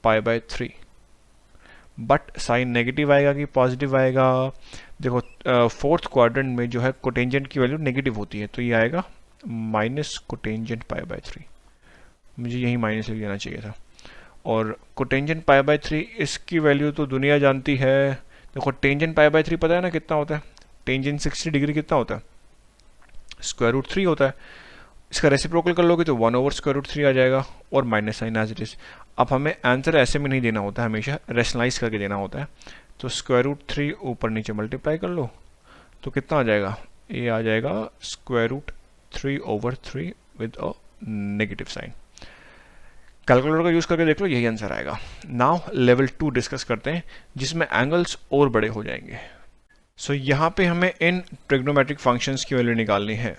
π/3। बट साइन नेगेटिव आएगा कि पॉजिटिव आएगा? देखो फोर्थ क्वाड्रेंट में जो है कोटेंजेंट की वैल्यू नेगेटिव होती है, तो ये आएगा माइनस कोटेंजेंट π/3। मुझे यही माइनस लिख देना चाहिए था। और कोटेंजेंट π/3 इसकी वैल्यू तो दुनिया जानती है। देखो टेंजेंट π/3 पता है ना कितना होता है? टेंजेंट 60 डिग्री कितना होता है? √3 होता है। इसका रेसिप्रोकल कर लोगे तो 1/√3 आ जाएगा और minus sign as it is. अब हमें आंसर ऐसे में नहीं देना होता है, हमेशा रेशनलाइज करके देना होता है। तो √3 ऊपर नीचे मल्टीप्लाई कर लो तो कितना आ जाएगा? ये आ जाएगा √3/3 with a negative sign. Calculator का यूज करके देख लो, यही आंसर आएगा। नाउ लेवल 2 डिस्कस करते हैं, जिसमें एंगल्स और बड़े हो जाएंगे। सो यहाँ पे हमें इन ट्रिग्नोमेट्रिक फंक्शंस की वैल्यू निकालनी है।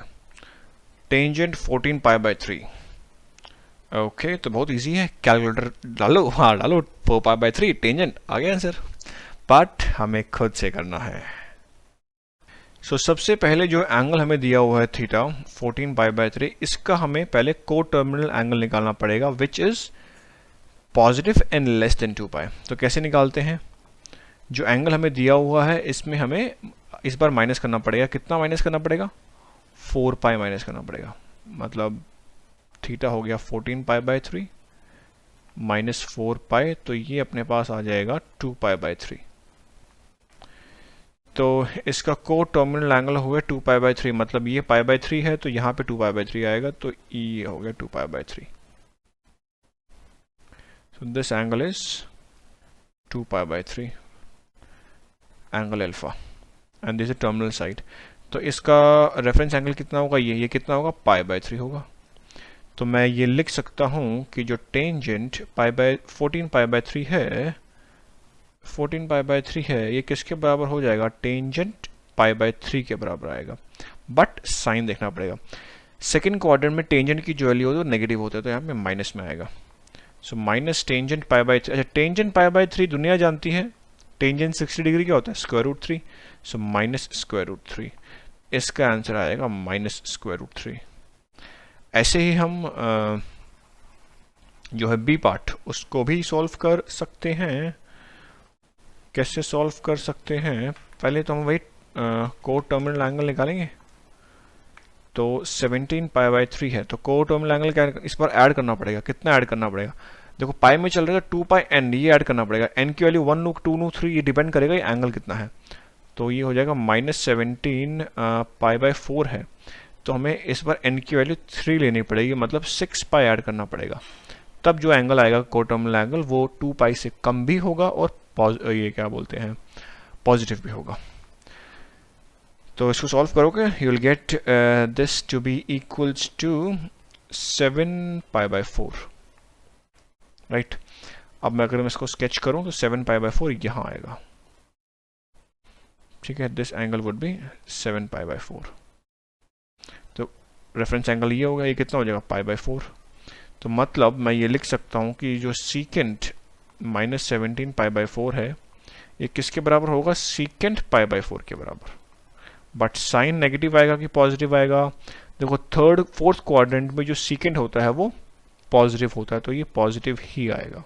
टेंजेंट 14π/3। ओके, तो बहुत इजी है, कैलकुलेटर डालो, हाँ डालो 4π/3 टेंजेंट, आ गया आंसर। बट हमें खुद से करना है। सो सबसे पहले जो एंगल हमें दिया हुआ है थीटा 14π/3, इसका हमें पहले को टर्मिनल एंगल निकालना पड़ेगा, which is positive and less than 2π। तो कैसे निकालते हैं? जो एंगल हमें दिया हुआ है इसमें हमें इस बार माइनस करना पड़ेगा। कितना माइनस करना पड़ेगा? 4 पाई माइनस करना पड़ेगा। मतलब थीटा हो गया 14 पाई बाई 3 माइनस 4 पाई, तो ये अपने पास आ जाएगा 2 पाई बाई 3। तो इसका को टर्मिनल एंगल हो गया 2 पाई बाई 3, मतलब ये पाई बाई 3 है तो यहाँ पे 2 पाई बाई 3 आएगा, तो ये हो गया 2 pi by 3। So this angle is 2 pi by 3 angle alpha and this is terminal side। तो इसका रेफरेंस एंगल कितना होगा? ये कितना होगा? पाई बाय 3 होगा। तो मैं ये लिख सकता हूँ कि जो tangent pi by 14 pi by 3 है, 14 पाई बाय 3 है, ये किसके बराबर हो जाएगा? टेंजेंट पाई बाय 3 के बराबर आएगा। बट साइन देखना पड़ेगा। सेकेंड क्वाड्रेंट में टेंजेंट की जो वैल्यू हो तो नेगेटिव होता है, तो यहाँ पे माइनस में आएगा। So minus tangent pi by 3। अच्छा, टेंजेंट पाई बाई 3 दुनिया जानती है। टेंजेंट 60 डिग्री क्या होता है? Square root 3। So minus square root 3, इसका आंसर आएगा माइनस स्क्वायर रूट 3। ऐसे ही हम जो है बी पार्ट उसको भी सॉल्व कर सकते हैं। कैसे सॉल्व कर सकते हैं? पहले तो हम वही को टर्मिनल एंगल निकालेंगे। तो 17 पाई बाई 3 है, तो को टर्मिनल एंगल क्या इस पर ऐड करना पड़ेगा। कितना ऐड करना पड़ेगा? देखो पाई में चल रहा है 2 पाई एन, ये ऐड करना पड़ेगा। एन की वैल्यू 1 लूक 2 लूक 3, ये डिपेंड करेगा ये एंगल कितना है। तो ये हो जाएगा माइनस 17 पाई बाई 4 है, तो हमें इस बार एन की वैल्यू 3 लेनी पड़ेगी, मतलब 6 पाई ऐड करना पड़ेगा। तब जो एंगल आएगा को टर्मिनल एंगल वो 2 पाई से कम भी होगा और ये क्या बोलते हैं पॉजिटिव भी होगा। तो इसको सॉल्व करोगे you will get this to be equals to 7 pi by 4, right. अब मैं अगर इसको स्केच करूं तो 7 पाई बाई 4 यहाँ आएगा, ठीक है। This angle would be 7 pi by 4। तो रेफरेंस एंगल ये होगा, ये कितना हो जाएगा? पाई बाई 4। तो मतलब मैं ये लिख सकता हूँ कि जो सीकेंट माइनस 17 पाई बाई 4 है, ये किसके बराबर होगा? सीकेंट पाई बाई 4 के बराबर। बट साइन नेगेटिव आएगा कि पॉजिटिव आएगा? देखो थर्ड फोर्थ क्वाड्रेंट में जो सीकेंट होता है वो पॉजिटिव होता है, तो ये पॉजिटिव ही आएगा।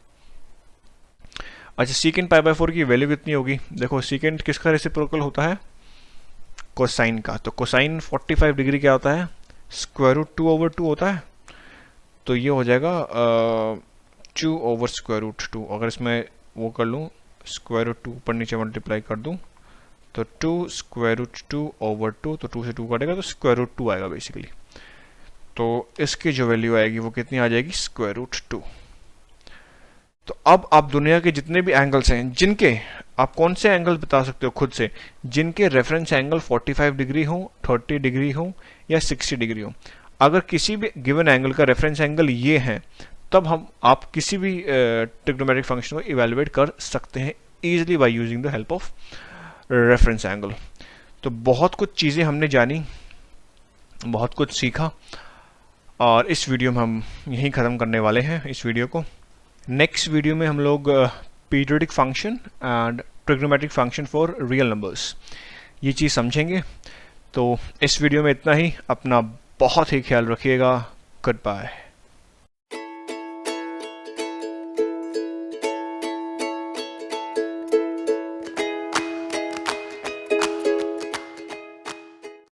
अच्छा, सीकेंट पाई बाई 4 की वैल्यू कितनी होगी? देखो सीकेंट किसका रेसिप्रोकल होता है? कोसाइन का। तो कोसाइन 45 डिग्री क्या होता है? स्क्वायर रूट 2 ओवर 2 होता है। तो ये हो जाएगा 2 ओवर स्क्वायर रूट 2। अगर इसमें वो कर लूँ स्क्वायर रूट 2 ऊपर नीचे मल्टीप्लाई कर दूँ तो 2 स्क्वायर रूट 2 ओवर 2, तो 2 से 2 कटेगा तो स्क्वायर रूट 2 आएगा बेसिकली। तो इसकी जो वैल्यू आएगी वो कितनी आ जाएगी? Square root 2। तो अब आप दुनिया के जितने भी एंगल्स हैं, जिनके आप कौन से एंगल बता सकते हो खुद से, जिनके रेफरेंस एंगल 45 डिग्री हो, 30 डिग्री हो या 60 डिग्री हो। अगर किसी भी गिवन एंगल का रेफरेंस एंगल ये है, तब आप किसी भी ट्रिग्नोमेट्रिक फंक्शन को इवेलुएट कर सकते हैं easily by using the help of reference angle. तो बहुत कुछ चीज़ें हमने जानी, बहुत कुछ सीखा, और इस वीडियो में हम यहीं ख़त्म करने वाले हैं इस वीडियो को। नेक्स्ट वीडियो में हम लोग periodic function and trigonometric function for real numbers ये चीज़ समझेंगे। तो इस वीडियो में इतना ही। अपना बहुत ही ख्याल रखिएगा। Good bye.